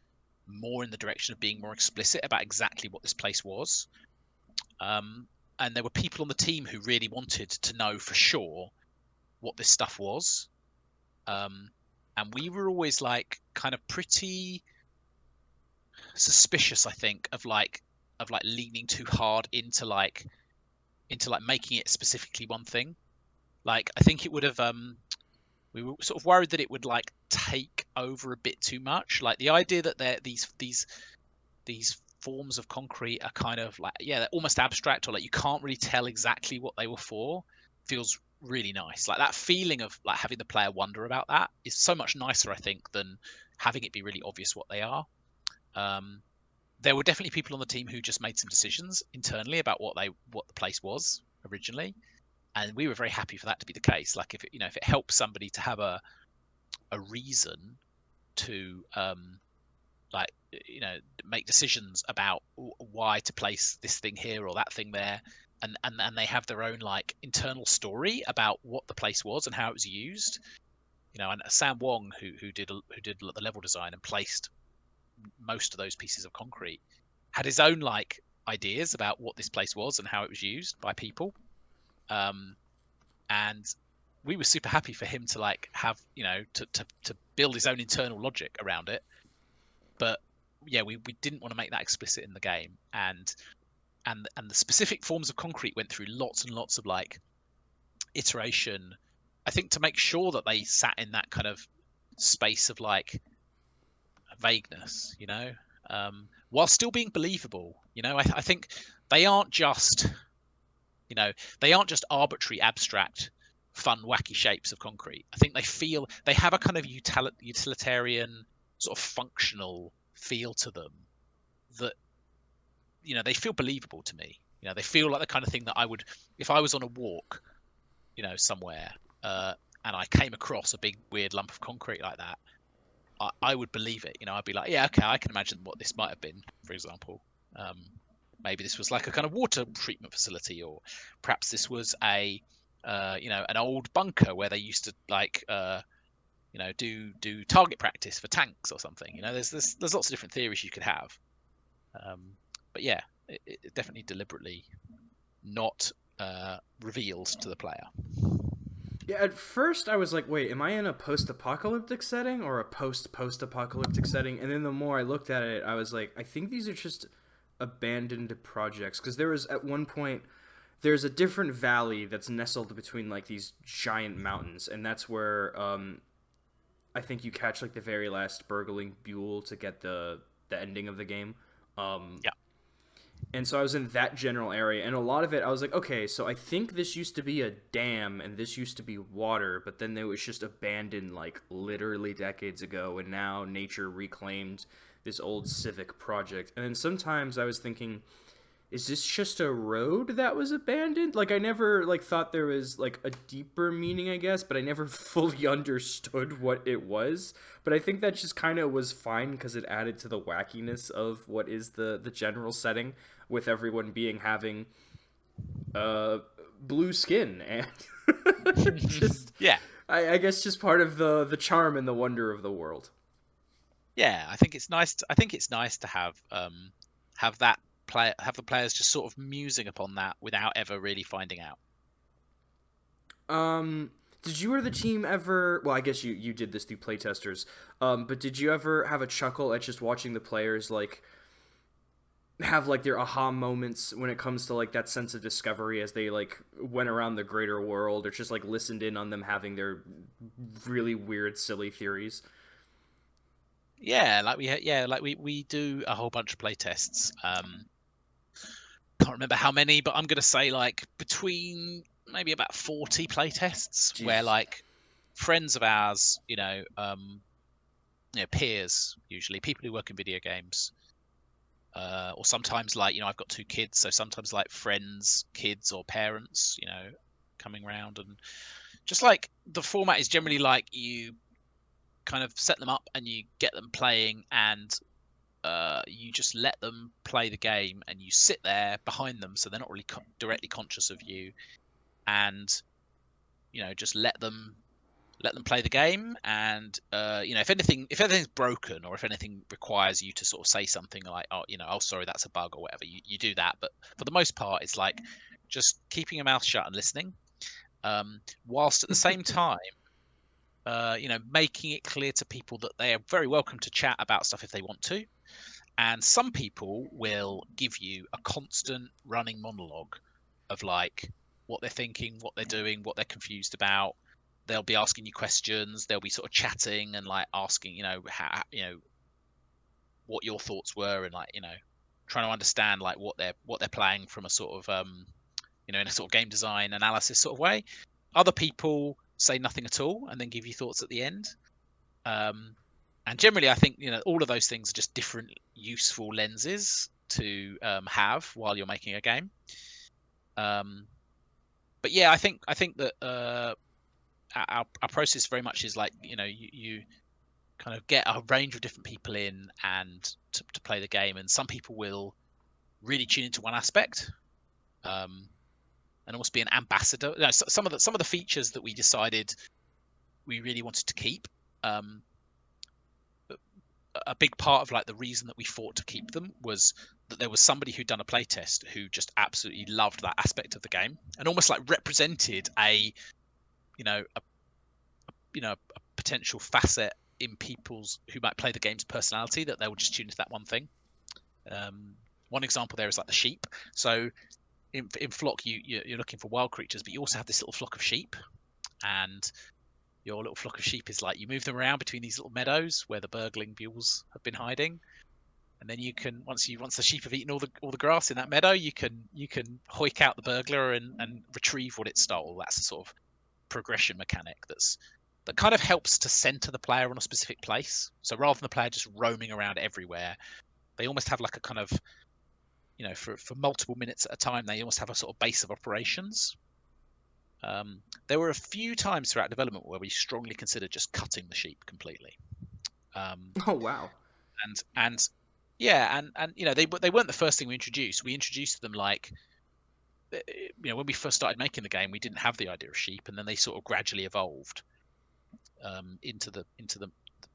more in the direction of being more explicit about exactly what this place was. Um, and there were people on the team who really wanted to know for sure what this stuff was. Um, and we were always like kind of pretty suspicious, I think, of like leaning too hard into like making it specifically one thing. Like I think it would have we were sort of worried that it would like take over a bit too much. Like the idea that these forms of concrete are kind of like, yeah, they're almost abstract, or like you can't really tell exactly what they were for, feels really nice. Like that feeling of like having the player wonder about that is so much nicer, I think, than having it be really obvious what they are. Um, there were definitely people on the team who just made some decisions internally about what the place was originally, and we were very happy for that to be the case. Like if it, if it helps somebody to have a reason to like make decisions about why to place this thing here or that thing there, and they have their own like internal story about what the place was and how it was used. And Sam Wong, who did the level design and placed most of those pieces of concrete, had his own like ideas about what this place was and how it was used by people. Um, and we were super happy for him to like have to build his own internal logic around it. But yeah, we didn't want to make that explicit in the game, and the specific forms of concrete went through lots and lots of like iteration, I think, to make sure that they sat in that kind of space of like vagueness, while still being believable. I think they aren't just they aren't just arbitrary, abstract, fun, wacky shapes of concrete. I think they have a kind of utilitarian, sort of functional feel to them that they feel believable to me. They feel like the kind of thing that I would, if I was on a walk, somewhere, and I came across a big weird lump of concrete like that, I would believe it. I'd be like, yeah, okay, I can imagine what this might have been. For example, maybe this was like a kind of water treatment facility, or perhaps this was an old bunker where they used to like do target practice for tanks or something. There's lots of different theories you could have. But yeah, it definitely deliberately not revealed to the player. Yeah, at first I was like, wait, am I in a post-apocalyptic setting or a post-post-apocalyptic setting? And then the more I looked at it, I was like, I think these are just abandoned projects, because there was at one point there's a different valley that's nestled between like these giant mountains, and that's where I think you catch like the very last burgling buell to get the ending of the game. Um, Yeah. and so I was in that general area, and a lot of it I was like, okay, so I think this used to be a dam and this used to be water, but then it was just abandoned like literally decades ago, and now nature reclaimed this old civic project. And then sometimes I was thinking, is this just a road that was abandoned? Like, I never like thought there was like a deeper meaning, I guess, but I never fully understood what it was. But I think that just kind of was fine because it added to the wackiness of what is the general setting, with everyone being having uh blue skin and just Yeah. I guess just part of the charm and the wonder of the world. Yeah, I think it's nice. I think it's nice to have that have the players just sort of musing upon that without ever really finding out. Um Did you or the team ever? Well, I guess you did this through playtesters. But did you ever have a chuckle at just watching the players like have like their aha moments when it comes to like that sense of discovery as they like went around the greater world, or just like listened in on them having their really weird, silly theories? Yeah, like we do a whole bunch of play tests. Can't remember how many, but I'm gonna say like between maybe about 40 play tests where Jesus. like friends of ours, peers, usually people who work in video games, or sometimes like I've got two kids, so sometimes like friends, kids, or parents, coming around, and just like the format is generally like you kind of set them up and you get them playing, and you just let them play the game and you sit there behind them so they're not really directly conscious of you, and just let them play the game, and if anything's broken, or if anything requires you to sort of say something like, oh sorry, that's a bug or whatever, you do that. But for the most part it's like just keeping your mouth shut and listening, whilst at the same time making it clear to people that they are very welcome to chat about stuff if they want to. And some people will give you a constant running monologue of like what they're thinking, what they're doing, what they're confused about. They'll be asking you questions. They'll be sort of chatting and like asking, how, what your thoughts were, and like, trying to understand like what they're playing from a sort of in a sort of game design analysis sort of way. Other people say nothing at all and then give you thoughts at the end. Um, and generally, I think all of those things are just different useful lenses to have while you're making a game. But yeah, I think that our process very much is like you kind of get a range of different people in and to play the game, and some people will really tune into one aspect, and almost be an ambassador. Some of the features that we decided we really wanted to keep. Um, a big part of like the reason that we fought to keep them was that there was somebody who'd done a playtest who just absolutely loved that aspect of the game and almost like represented a you know a a potential facet in people's who might play the game's personality, that they would just tune into that one thing. um, One example there is like the sheep. So in flock, you're looking for wild creatures, but you also have this little flock of sheep, and your little flock of sheep is like you move them around between these little meadows where the burgling mules have been hiding, and then you can once the sheep have eaten all the grass in that meadow, you can hoik out the burglar and retrieve what it stole. That's a sort of progression mechanic that kind of helps to center the player on a specific place. So rather than the player just roaming around everywhere, they almost have like a kind of for multiple minutes at a time, they almost have a sort of base of operations. There were a few times throughout development where we strongly considered just cutting the sheep completely. Um, Oh wow. and yeah, and they weren't the first thing we introduced. We introduced them like when we first started making the game, we didn't have the idea of sheep, and then they sort of gradually evolved into the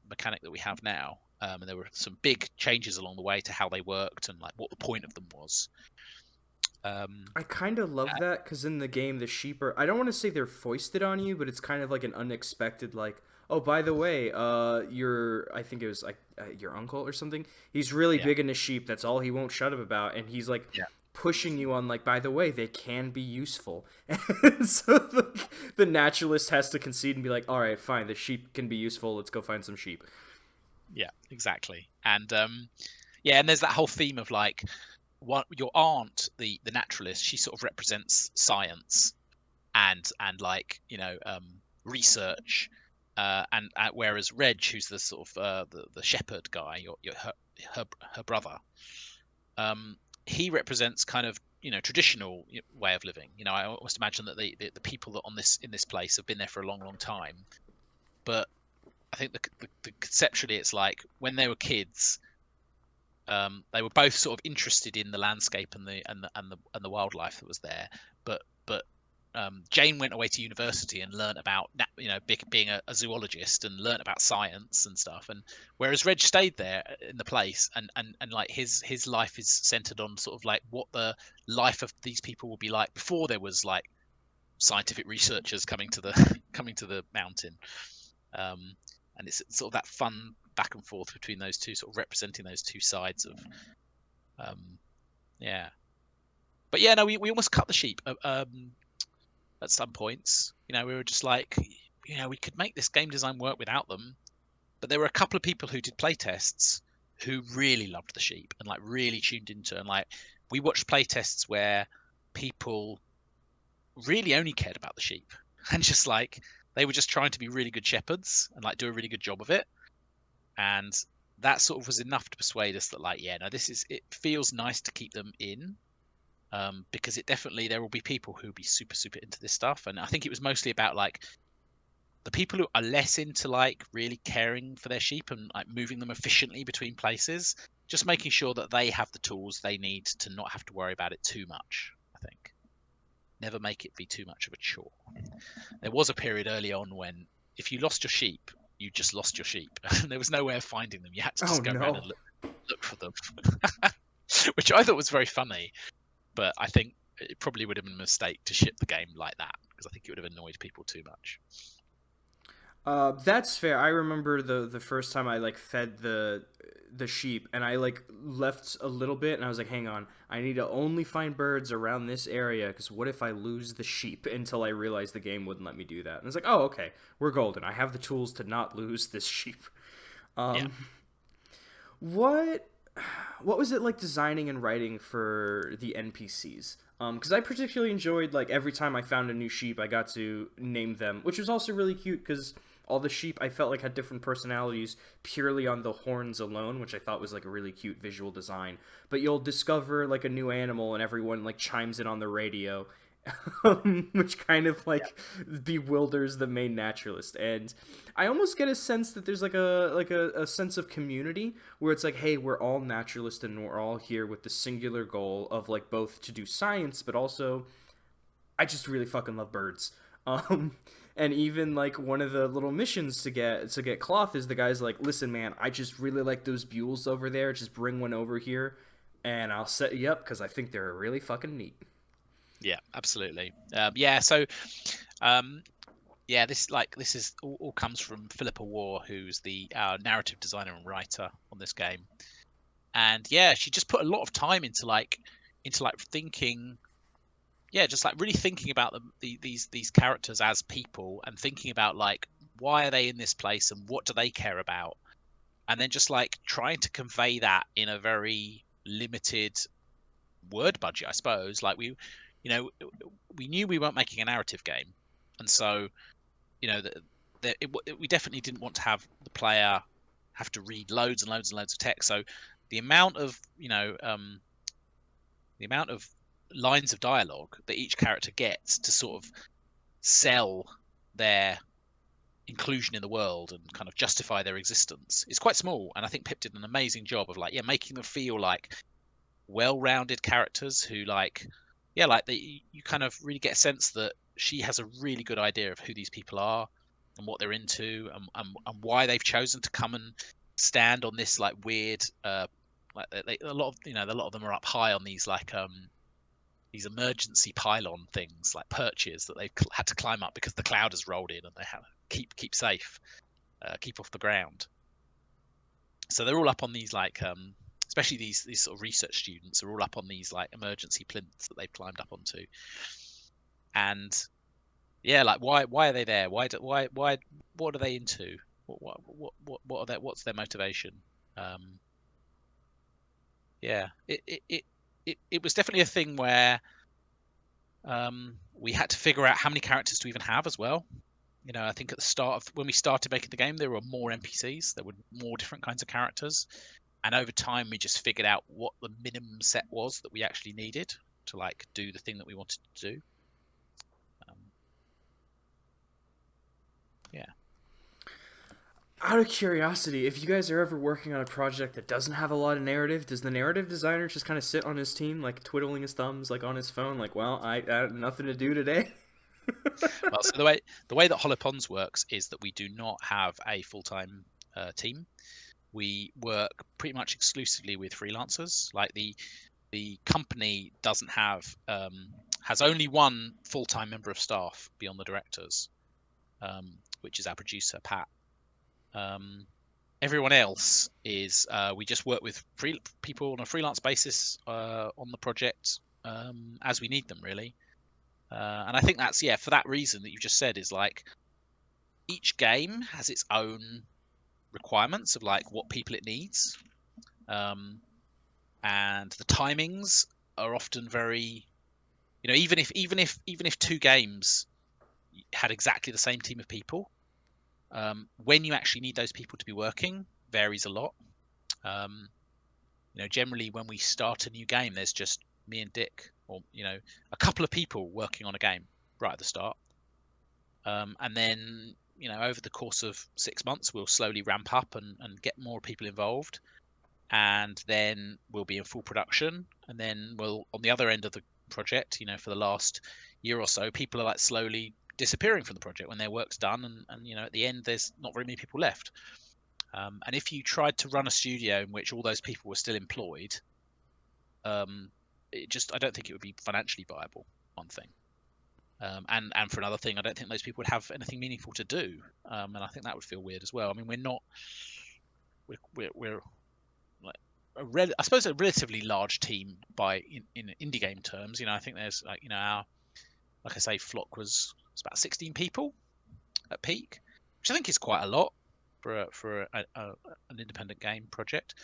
mechanic that we have now. And there were some big changes along the way to how they worked and like what the point of them was. I kind of love that because in the game, the sheep are. I don't want to say they're foisted on you, but it's kind of like an unexpected, like, oh, by the way, your. I think it was like your uncle or something. He's really Yeah, big into sheep. That's all he won't shut up about. And he's like yeah, pushing you on, like, by the way, they can be useful. And so the naturalist has to concede and be like, all right, fine, the sheep can be useful. Let's go find some sheep. yeah, exactly. And yeah, and there's that whole theme of like what your aunt, the naturalist, she sort of represents science and like research, and whereas Reg, who's the sort of the shepherd guy, her brother, um, he represents kind of traditional way of living. I almost imagine that the people that on this in this place have been there for a long, long time. But I think the conceptually, it's like when they were kids, they were both sort of interested in the landscape and the wildlife that was there. But Jane went away to university and learnt about being a zoologist and learnt about science and stuff. And whereas Reg stayed there in the place, and like his life is centered on sort of like what the life of these people will be like before there was like scientific researchers coming to the coming to the mountain. And it's sort of that fun back and forth between those two, sort of representing those two sides of yeah. But yeah, no, we almost cut the sheep at some points. We were just like, we could make this game design work without them. But there were a couple of people who did playtests who really loved the sheep and like really tuned into it. And like we watched playtests where people really only cared about the sheep and just like they were just trying to be really good shepherds and like do a really good job of it. And that sort of was enough to persuade us that like, yeah, no, it feels nice to keep them in. Because there will be people who'll be super super into this stuff, and I think it was mostly about like the people who are less into like really caring for their sheep and like moving them efficiently between places, just making sure that they have the tools they need to not have to worry about it too much. I think never make it be too much of a chore. There was a period early on when if you lost your sheep, you just lost your sheep. There was no way of finding them. You had to Oh just go around no. and look for them, which I thought was very funny. But I think it probably would have been a mistake to ship the game like that because I think it would have annoyed people too much. That's fair. I remember the first time I like fed the sheep, and I like left a little bit, and I was like, hang on, I need to only find birds around this area, because what if I lose the sheep? Until I realized the game wouldn't let me do that, and it's like, oh, okay, we're golden. I have the tools to not lose this sheep. Yeah. What what was it like designing and writing for the NPCs? Because I particularly enjoyed like every time I found a new sheep, I got to name them, which was also really cute because all the sheep I felt like had different personalities purely on the horns alone, which I thought was like a really cute visual design. But you'll discover like a new animal and everyone like chimes in on the radio, which kind of like bewilders the main naturalist. And I almost get a sense that there's like a sense of community where it's like, hey, we're all naturalists and we're all here with the singular goal of like both to do science, but also I just really fucking love birds. Um, and even like one of the little missions to get cloth is the guy's like, listen, man, I just really like those bules over there. Just bring one over here, and I'll set you up because I think they're really fucking neat. Yeah, absolutely. Yeah, so um, yeah, this is all comes from Philippa War, who's the narrative designer and writer on this game. And yeah, she just put a lot of time into thinking, yeah, just like really thinking about these characters as people and thinking about like why are they in this place and what do they care about, and then just like trying to convey that in a very limited word budget, I suppose. Like you know, we knew we weren't making a narrative game, and so we definitely didn't want to have the player have to read loads and loads and loads of text. So the amount of the amount of lines of dialogue that each character gets to sort of sell their inclusion in the world and kind of justify their existence is quite small. And I think Pip did an amazing job of like, yeah, making them feel like well-rounded characters who like, yeah, like you kind of really get a sense that she has a really good idea of who these people are and what they're into and why they've chosen to come and stand on this like weird like a lot of a lot of them are up high on these emergency pylon things like perches that they've had to climb up because the cloud has rolled in and they have to keep safe, keep off the ground. So they're all up on these like especially these sort of research students are all up on these like emergency plinths that they've climbed up onto. And yeah, like why are they there? Why what are they into? What are their what's their motivation? Um, yeah, it was definitely a thing where we had to figure out how many characters to even have as well. I think at the start of when we started making the game, there were more NPCs, there were more different kinds of characters, and over time we just figured out what the minimum set was that we actually needed to like do the thing that we wanted to do. Um, yeah. Out of curiosity, if you guys are ever working on a project that doesn't have a lot of narrative, does the narrative designer just kind of sit on his team, like twiddling his thumbs, like on his phone, like, well, I had nothing to do today? Well, so the way that Hollow Ponds works is that we do not have a full-time team. We work pretty much exclusively with freelancers. Like the company doesn't have has only one full-time member of staff beyond the directors, which is our producer Pat. Everyone else is we just work with people on a freelance basis on the project as we need them, really. And I think that's for that reason that you just said, is like each game has its own requirements of like what people it needs, and the timings are often very, even if two games had exactly the same team of people, when you actually need those people to be working varies a lot. Generally when we start a new game, there's just me and Dick, or a couple of people working on a game right at the start, and then over the course of 6 months we'll slowly ramp up and get more people involved, and then we'll be in full production, and then we'll, on the other end of the project, for the last year or so, people are like slowly disappearing from the project when their work's done, and at the end there's not very many people left. And if you tried to run a studio in which all those people were still employed, I don't think it would be financially viable, one thing. And for another thing, I don't think those people would have anything meaningful to do, and I think that would feel weird as well. I mean, we're like I suppose a relatively large team in indie game terms. I think there's our, like I say, Flock was about 16 people at peak, which I think is quite a lot for an independent game project.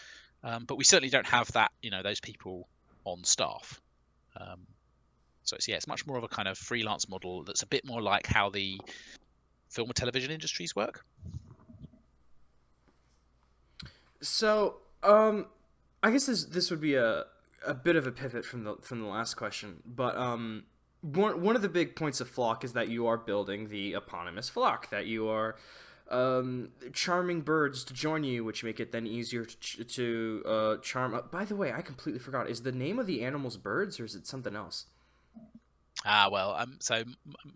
But we certainly don't have that, those people on staff. So it's much more of a kind of freelance model that's a bit more like how the film and television industries work. So, I guess this would be a bit of a pivot from the last question, but one of the big points of Flock is that you are building the eponymous flock, that you are charming birds to join you, which make it then easier to charm. By the way, I completely forgot. Is the name of the animals birds, or is it something else? So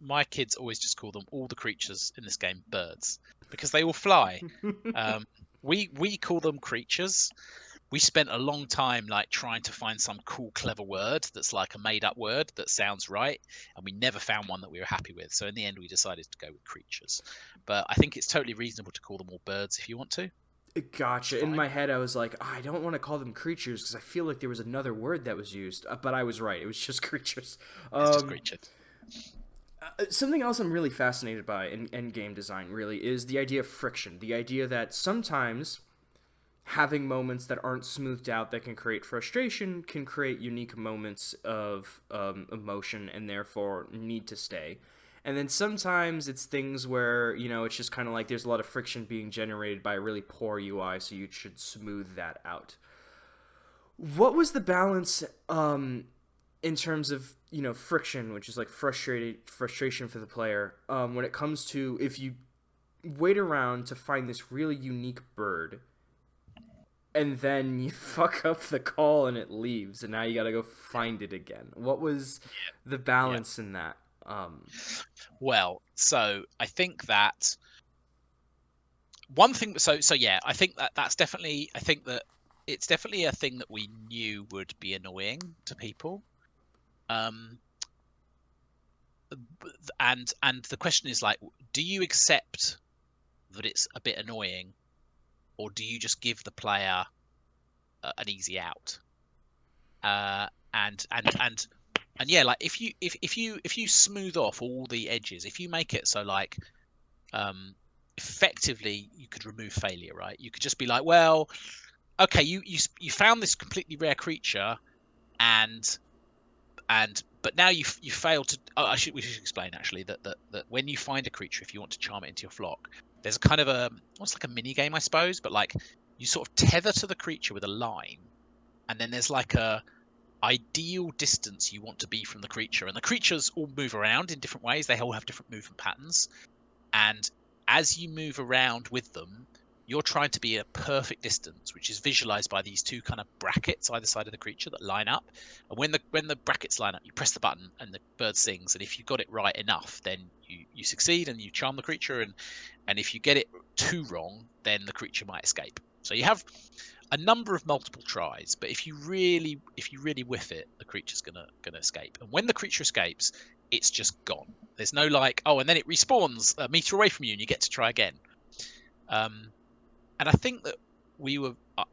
my kids always just call them, all the creatures in this game, birds, because they all fly. We call them creatures. We spent a long time like trying to find some cool, clever word that's like a made-up word that sounds right, and we never found one that we were happy with. So in the end, we decided to go with creatures. But I think it's totally reasonable to call them all birds if you want to. Gotcha. In my head, I was like, I don't want to call them creatures because I feel like there was another word that was used, but I was right. It was just creatures. It's just creatures. Something else I'm really fascinated by in game design really is the idea of friction. The idea that sometimes having moments that aren't smoothed out that can create frustration can create unique moments of emotion and therefore need to stay. And then sometimes it's things where, it's just kind of like there's a lot of friction being generated by a really poor UI, so you should smooth that out. What was the balance in terms of, friction, which is like frustration for the player, when it comes to if you wait around to find this really unique bird and then you fuck up the call and it leaves and now you gotta go find it again? What was the balance in that? Well, so I think that one thing. I think that's definitely. I think that it's definitely a thing that we knew would be annoying to people. And the question is like, do you accept that it's a bit annoying, or do you just give the player an easy out? And yeah, like if you smooth off all the edges, if you make it so like effectively you could remove failure, right? You could just be like, well, okay, you found this completely rare creature, and but now you failed to. We should explain actually that when you find a creature, if you want to charm it into your flock, there's a kind of almost like a mini game, I suppose, but like you sort of tether to the creature with a line, and then there's like a ideal distance you want to be from the creature, and the creatures all move around in different ways. They all have different movement patterns, and as you move around with them, you're trying to be a perfect distance, which is visualized by these two kind of brackets either side of the creature that line up. And when the brackets line up, you press the button and the bird sings, and if you got it right enough, then you succeed and you charm the creature, and if you get it too wrong, then the creature might escape. So you have a number of multiple tries, but if you really whiff it, the creature's gonna escape. And when the creature escapes, it's just gone. There's no like, oh, and then it respawns a meter away from you and you get to try again. And I think that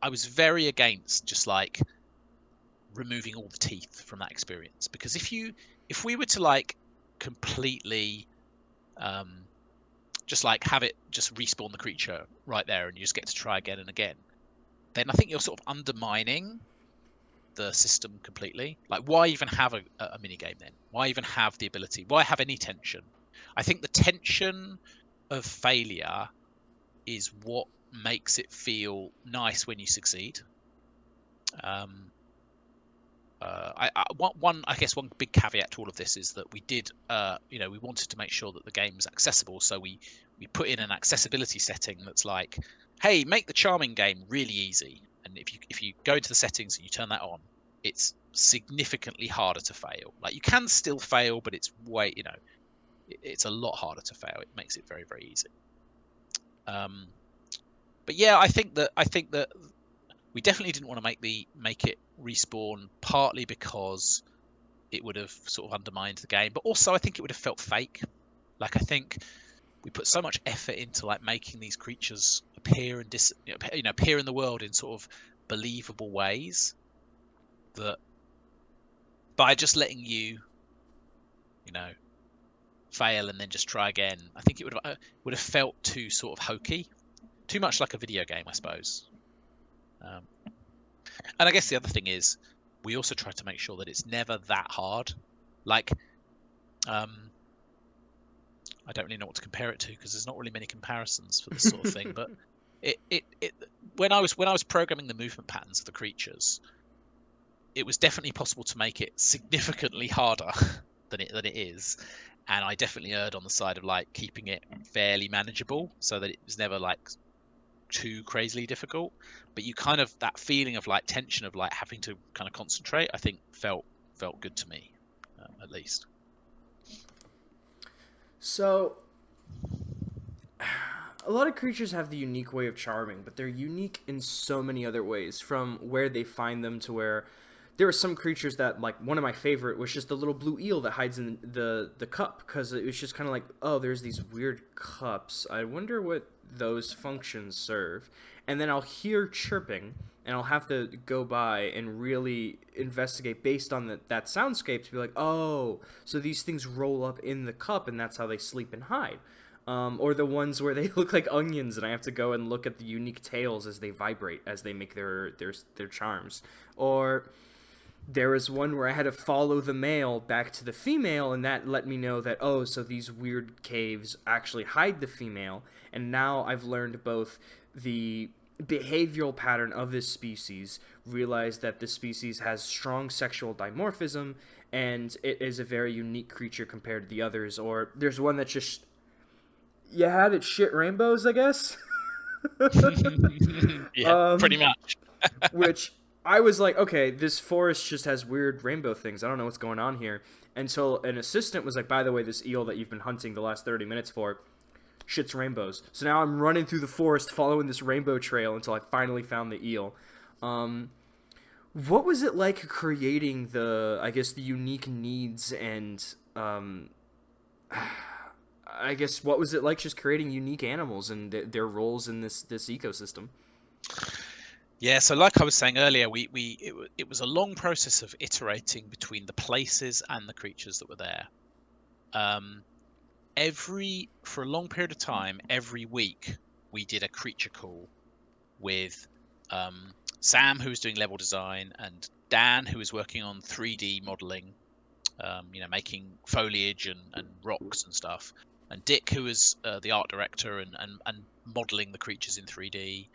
I was very against just like removing all the teeth from that experience, because if we were to like completely just like have it just respawn the creature right there and you just get to try again and again, then I think you're sort of undermining the system completely. Like, why even have a mini game then? Why even have the ability? Why have any tension? I think the tension of failure is what makes it feel nice when you succeed. I guess one big caveat to all of this is that we did, we wanted to make sure that the game's accessible, so we put in an accessibility setting that's like, hey, make the charming game really easy. And if you go into the settings and you turn that on, it's significantly harder to fail. Like, you can still fail, but it's it's a lot harder to fail. It makes it very, very easy. But yeah, I think that we definitely didn't want to make it respawn, partly because it would have sort of undermined the game, but also I think it would have felt fake. Like, I think we put so much effort into like making these creatures appear and appear in the world in sort of believable ways, that by just letting you fail and then just try again, I think it would have felt too sort of hokey, too much like a video game, I suppose. And I guess the other thing is, we also try to make sure that it's never that hard. Like, I don't really know what to compare it to, because there's not really many comparisons for this sort of thing. But when I was programming the movement patterns of the creatures, it was definitely possible to make it significantly harder than it is, and I definitely erred on the side of like keeping it fairly manageable, so that it was never like too crazily difficult. But you kind of, that feeling of like tension of like having to kind of concentrate, I think felt good to me, at least. So, a lot of creatures have the unique way of charming, but they're unique in so many other ways, from where they find them to where there are some creatures that, like, one of my favorite was just the little blue eel that hides in the cup, because it was just kind of like, oh, there's these weird cups. I wonder what those functions serve. And then I'll hear chirping, and I'll have to go by and really investigate based on that soundscape to be like, oh, so these things roll up in the cup, and that's how they sleep and hide. Or the ones where they look like onions, and I have to go and look at the unique tails as they vibrate, as they make their charms. Or there was one where I had to follow the male back to the female, and that let me know that, oh, so these weird caves actually hide the female. And now I've learned both the behavioral pattern of this species, realized that this species has strong sexual dimorphism, and it is a very unique creature compared to the others. Or there's one that just, you had it shit rainbows, I guess. Yeah, pretty much. Which I was like, okay, this forest just has weird rainbow things. I don't know what's going on here. Until an assistant was like, by the way, this eel that you've been hunting the last 30 minutes for shits rainbows. So now I'm running through the forest following this rainbow trail until I finally found the eel. What was it like creating the unique needs and, I guess, what was it like just creating unique animals and their roles in this ecosystem? Yeah, so like I was saying earlier, it was a long process of iterating between the places and the creatures that were there. For a long period of time, every week we did a creature call with Sam, who was doing level design, and Dan, who was working on 3D modeling, making foliage and rocks and stuff, and Dick, who was the art director and modeling the creatures in 3D,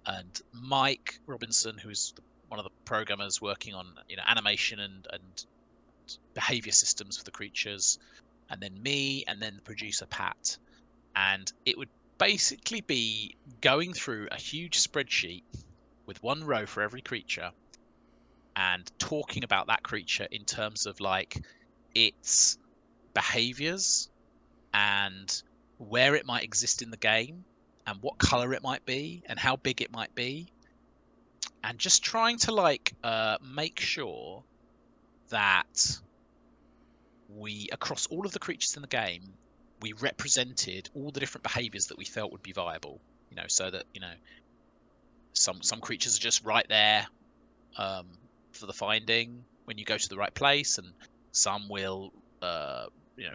and Mike Robinson, who's one of the programmers working on animation and behavior systems for the creatures, and then me, and then the producer Pat. And it would basically be going through a huge spreadsheet with one row for every creature and talking about that creature in terms of like its behaviors and where it might exist in the game and what color it might be and how big it might be. and just trying to like make sure that we, across all of the creatures in the game, we represented all the different behaviors that we felt would be viable. So that some creatures are just right there for the finding when you go to the right place, and some will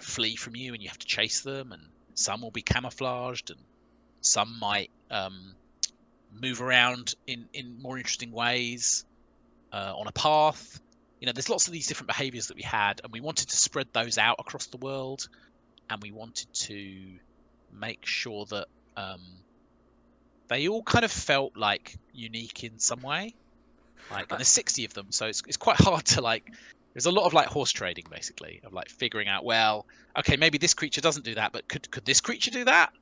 flee from you and you have to chase them, and some will be camouflaged, and some might move around in more interesting ways on a path. There's lots of these different behaviors that we had, and we wanted to spread those out across the world, and we wanted to make sure that they all kind of felt like unique in some way. And there's 60 of them, so it's quite hard to like. There's a lot of like horse trading, basically, of like figuring out, well, okay, maybe this creature doesn't do that, but could this creature do that?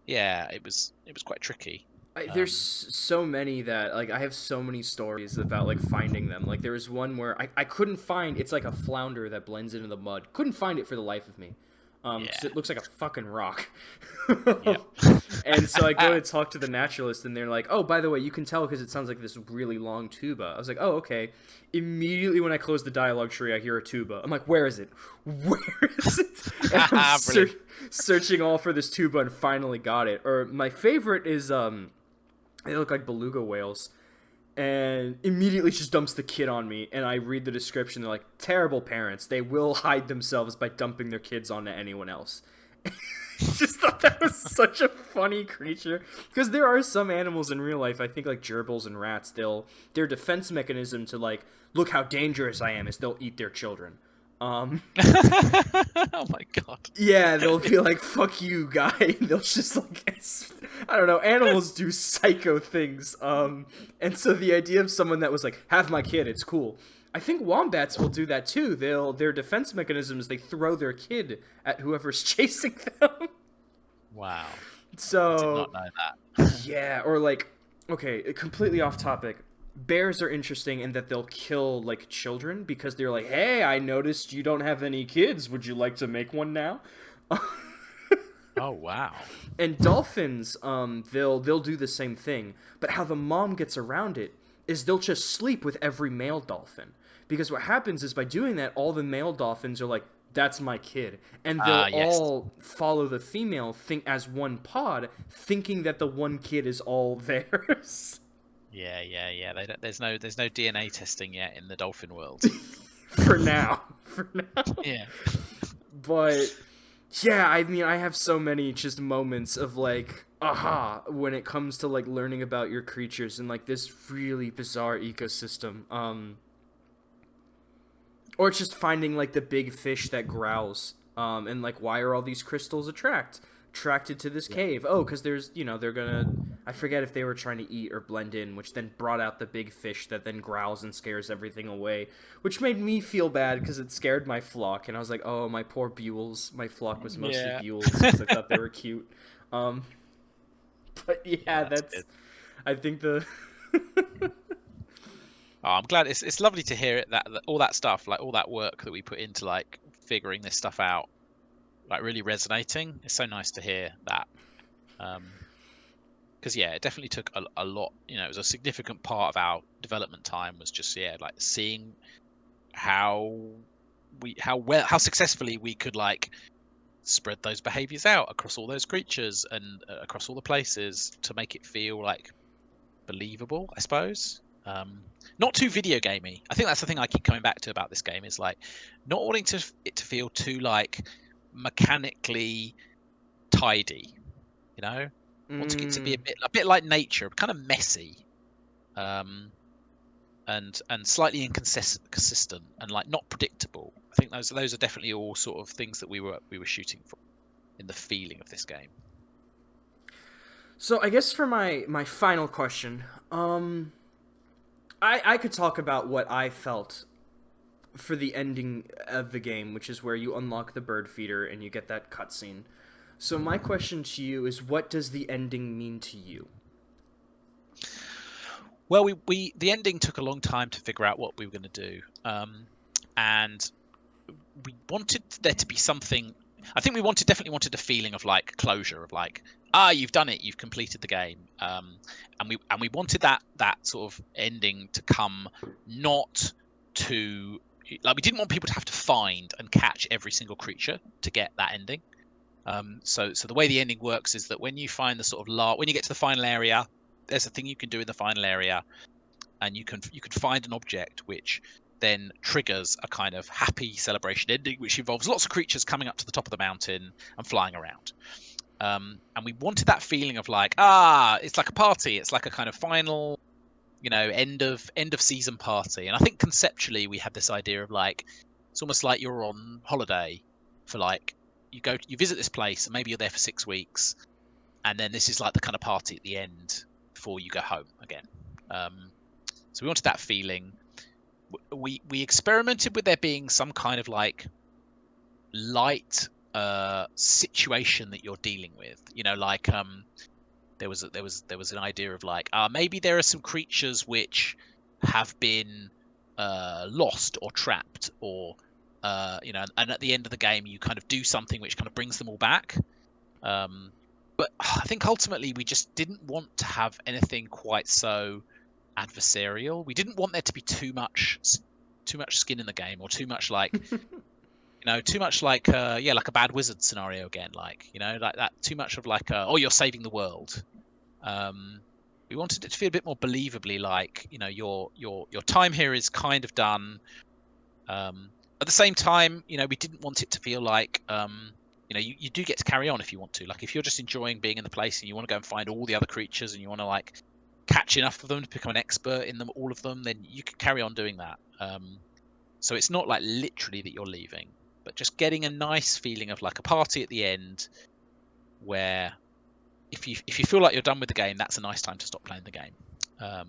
Yeah, it was quite tricky. There's so many that, like, I have so many stories about, like, finding them. Like, there was one where I couldn't find, it's like a flounder that blends into the mud. Couldn't find it for the life of me. Because it looks like a fucking rock. Yep. And so I go to talk to the naturalist, and they're like, oh, by the way, you can tell because it sounds like this really long tuba. I was like, oh, okay. Immediately when I close the dialogue tree, I hear a tuba. I'm like, where is it? Where is it? And I'm searching all for this tuba and finally got it. Or my favorite is, they look like beluga whales. And immediately just dumps the kid on me, and I read the description. They're like, terrible parents. They will hide themselves by dumping their kids onto anyone else. Just thought that was such a funny creature, because there are some animals in real life, I think like gerbils and rats, their defense mechanism to like, look how dangerous I am, is they'll eat their children. Oh my god. Yeah, they'll be like, fuck you, guy. They'll just like, I don't know, animals do psycho things. And so the idea of someone that was like, have my kid, it's cool. I think wombats will do that too. Their defense mechanism is they throw their kid at whoever's chasing them. Wow. So I did not know that. Yeah, or like, okay, completely off topic. Bears are interesting in that they'll kill like children because they're like, hey, I noticed you don't have any kids. Would you like to make one now? Oh wow. And dolphins, they'll do the same thing, but how the mom gets around it is they'll just sleep with every male dolphin. Because what happens is by doing that, all the male dolphins are like, that's my kid. And they'll all follow the female as one pod, thinking that the one kid is all theirs. Yeah. There's no DNA testing yet in the dolphin world. For now. Yeah. But yeah, I mean, I have so many just moments of like, aha, when it comes to like learning about your creatures and like this really bizarre ecosystem. Or just finding like the big fish that growls. And like, why are all these crystals attracted to this cave? Oh, because there's, they're gonna, I forget if they were trying to eat or blend in, which then brought out the big fish that then growls and scares everything away, which made me feel bad because it scared my flock, and I was like, oh, my poor bules. My flock was mostly bules because I thought they were cute. But yeah, that's I think the Oh, I'm glad. It's lovely to hear it, that all that stuff, like all that work that we put into like figuring this stuff out, like really resonating. It's so nice to hear that. Because it definitely took a lot. It was a significant part of our development time, was just like seeing how successfully we could like spread those behaviors out across all those creatures and across all the places to make it feel like believable, I suppose. Not too video gamey. I think that's the thing I keep coming back to about this game, is like not wanting it to feel too like mechanically tidy. Wanting it to be a bit like nature, kind of messy, and slightly inconsistent and like not predictable. I think those are definitely all sort of things that we were shooting for in the feeling of this game. So I guess for my final question, I could talk about what I felt for the ending of the game, which is where you unlock the bird feeder and you get that cutscene. So my question to you is, what does the ending mean to you? Well, the ending took a long time to figure out what we were going to do, and we wanted there to be something I think we definitely wanted a feeling of like closure, of like, you've done it, you've completed the game, and we wanted that sort of ending to come, not to, like, we didn't want people to have to find and catch every single creature to get that ending. So the way the ending works is that when you find the sort of when you get to the final area, there's a thing you can do in the final area, and you can find an object which then triggers a kind of happy celebration ending, which involves lots of creatures coming up to the top of the mountain and flying around. And we wanted that feeling of like, it's like a party. It's like a kind of final, end of season party. And I think conceptually we had this idea of like, it's almost like you're on holiday for like, you visit this place and maybe you're there for 6 weeks, and then this is like the kind of party at the end before you go home again. So we wanted that feeling. We experimented with there being some kind of like light situation that you're dealing with. Like there was an idea of like, maybe there are some creatures which have been lost or trapped, or and at the end of the game you kind of do something which kind of brings them all back. But I think ultimately we just didn't want to have anything quite so adversarial. We didn't want there to be too much skin in the game, or too much like too much like like a bad wizard scenario again, like like that, too much of like you're saving the world. We wanted it to feel a bit more believably like your time here is kind of done. At the same time, we didn't want it to feel like you do get to carry on if you want to. Like if you're just enjoying being in the place and you want to go and find all the other creatures and you want to like catch enough of them to become an expert in them, all of them, then you can carry on doing that. So it's not like literally that you're leaving, but just getting a nice feeling of like a party at the end, where if you feel like you're done with the game, that's a nice time to stop playing the game. I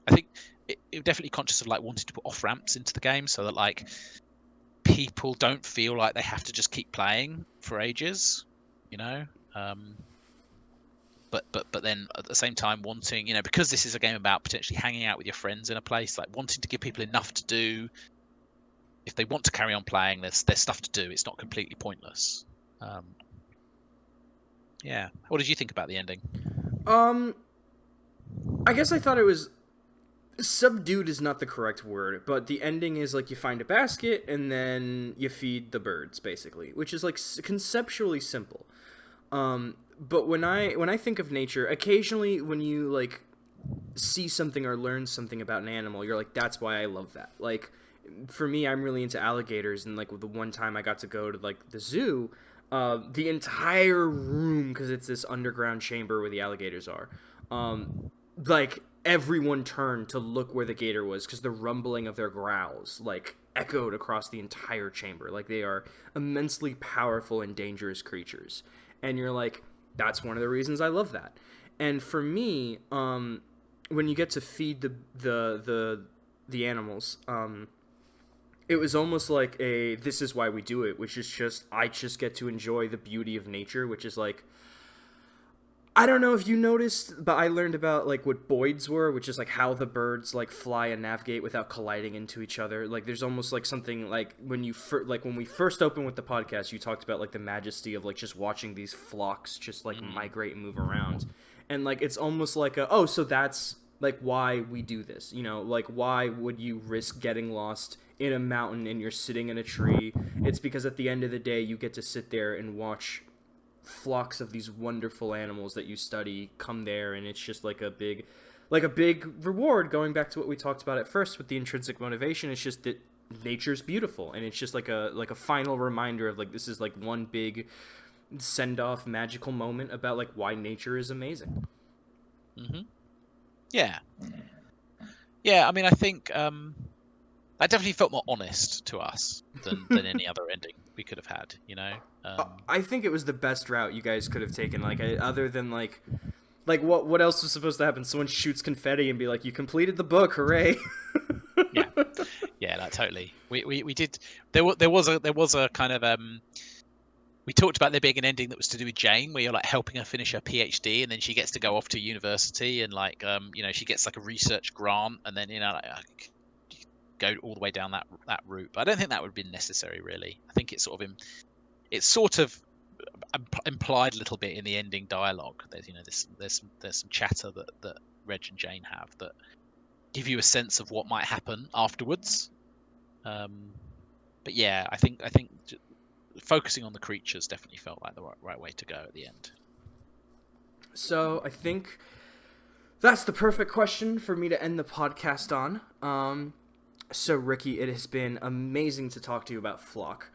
think it definitely conscious of like wanting to put off ramps into the game so that like people don't feel like they have to just keep playing for ages, but then at the same time wanting, because this is a game about potentially hanging out with your friends in a place, like wanting to give people enough to do. If they want to carry on playing, there's stuff to do. It's not completely pointless. Yeah. What did you think about the ending? I guess I thought it was subdued is not the correct word, but the ending is like you find a basket and then you feed the birds, basically, which is like conceptually simple. But when I think of nature, occasionally when you like see something or learn something about an animal, you're like, that's why I love that. Like for me, I'm really into alligators, and like the one time I got to go to like the zoo, the entire room, because it's this underground chamber where the alligators are, like everyone turned to look where the gator was because the rumbling of their growls like echoed across the entire chamber. Like they are immensely powerful and dangerous creatures, and you're like, that's one of the reasons I love that. And for me, when you get to feed the animals, it was almost like this is why we do it, which is just I just get to enjoy the beauty of nature, which is like, I don't know if you noticed, but I learned about like what boids were, which is like how the birds like fly and navigate without colliding into each other. Like there's almost like something like when when we first opened with the podcast, you talked about like the majesty of like just watching these flocks just like migrate and move around, and like it's almost like so that's like why we do this, like why would you risk getting lost in a mountain and you're sitting in a tree? It's because at the end of the day you get to sit there and watch flocks of these wonderful animals that you study come there, and it's just like a big reward, going back to what we talked about at first with the intrinsic motivation. It's just that nature's beautiful, and it's just like a final reminder of like this is like one big send off magical moment about like why nature is amazing. Yeah. I mean, I think that definitely felt more honest to us than any other ending we could have had, I think it was the best route you guys could have taken, like other than like what else was supposed to happen? Someone shoots confetti and be like, you completed the book, hooray. yeah, like totally. We did. There was a kind of we talked about there being an ending that was to do with Jane, where you're like helping her finish her PhD, and then she gets to go off to university, and like she gets like a research grant, and then like go all the way down that route. But I don't think that would have been necessary, really. I think it sort of it's sort of implied a little bit in the ending dialogue. There's some chatter that Reg and Jane have that give you a sense of what might happen afterwards. But yeah, I think focusing on the creatures definitely felt like the right way to go at the end. So I think that's the perfect question for me to end the podcast on. So Ricky, it has been amazing to talk to you about Flock.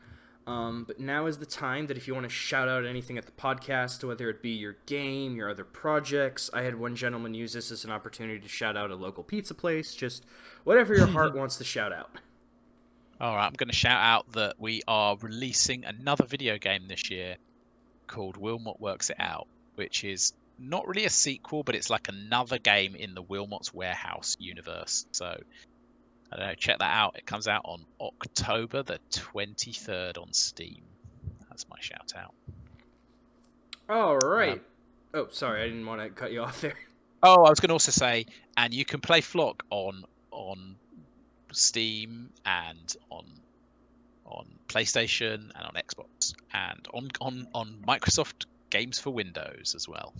But now is the time that if you want to shout out anything at the podcast, whether it be your game, your other projects. I had one gentleman use this as an opportunity to shout out a local pizza place, just whatever your heart wants to shout out. All right, I'm going to shout out that we are releasing another video game this year called Wilmot Works It Out, which is not really a sequel, but it's like another game in the Wilmot's Warehouse universe. So I don't know, check that out. It comes out on October the 23rd on Steam. That's my shout out. All right. Oh, sorry, I didn't want to cut you off there. Oh, I was going to also say, and you can play Flock on Steam and on PlayStation and on Xbox and on Microsoft Games for Windows as well,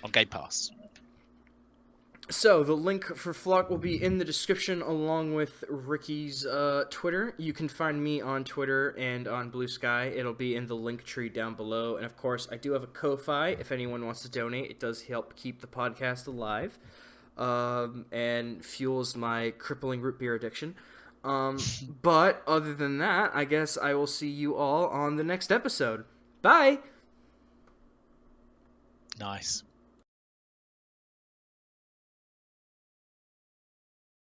on Game Pass. So the link for Flock will be in the description along with Ricky's Twitter. You can find me on Twitter and on Blue Sky. It'll be in the link tree down below. And of course, I do have a Ko-Fi if anyone wants to donate. It does help keep the podcast alive. And fuels my crippling root beer addiction. But other than that, I guess I will see you all on the next episode. Bye! Nice.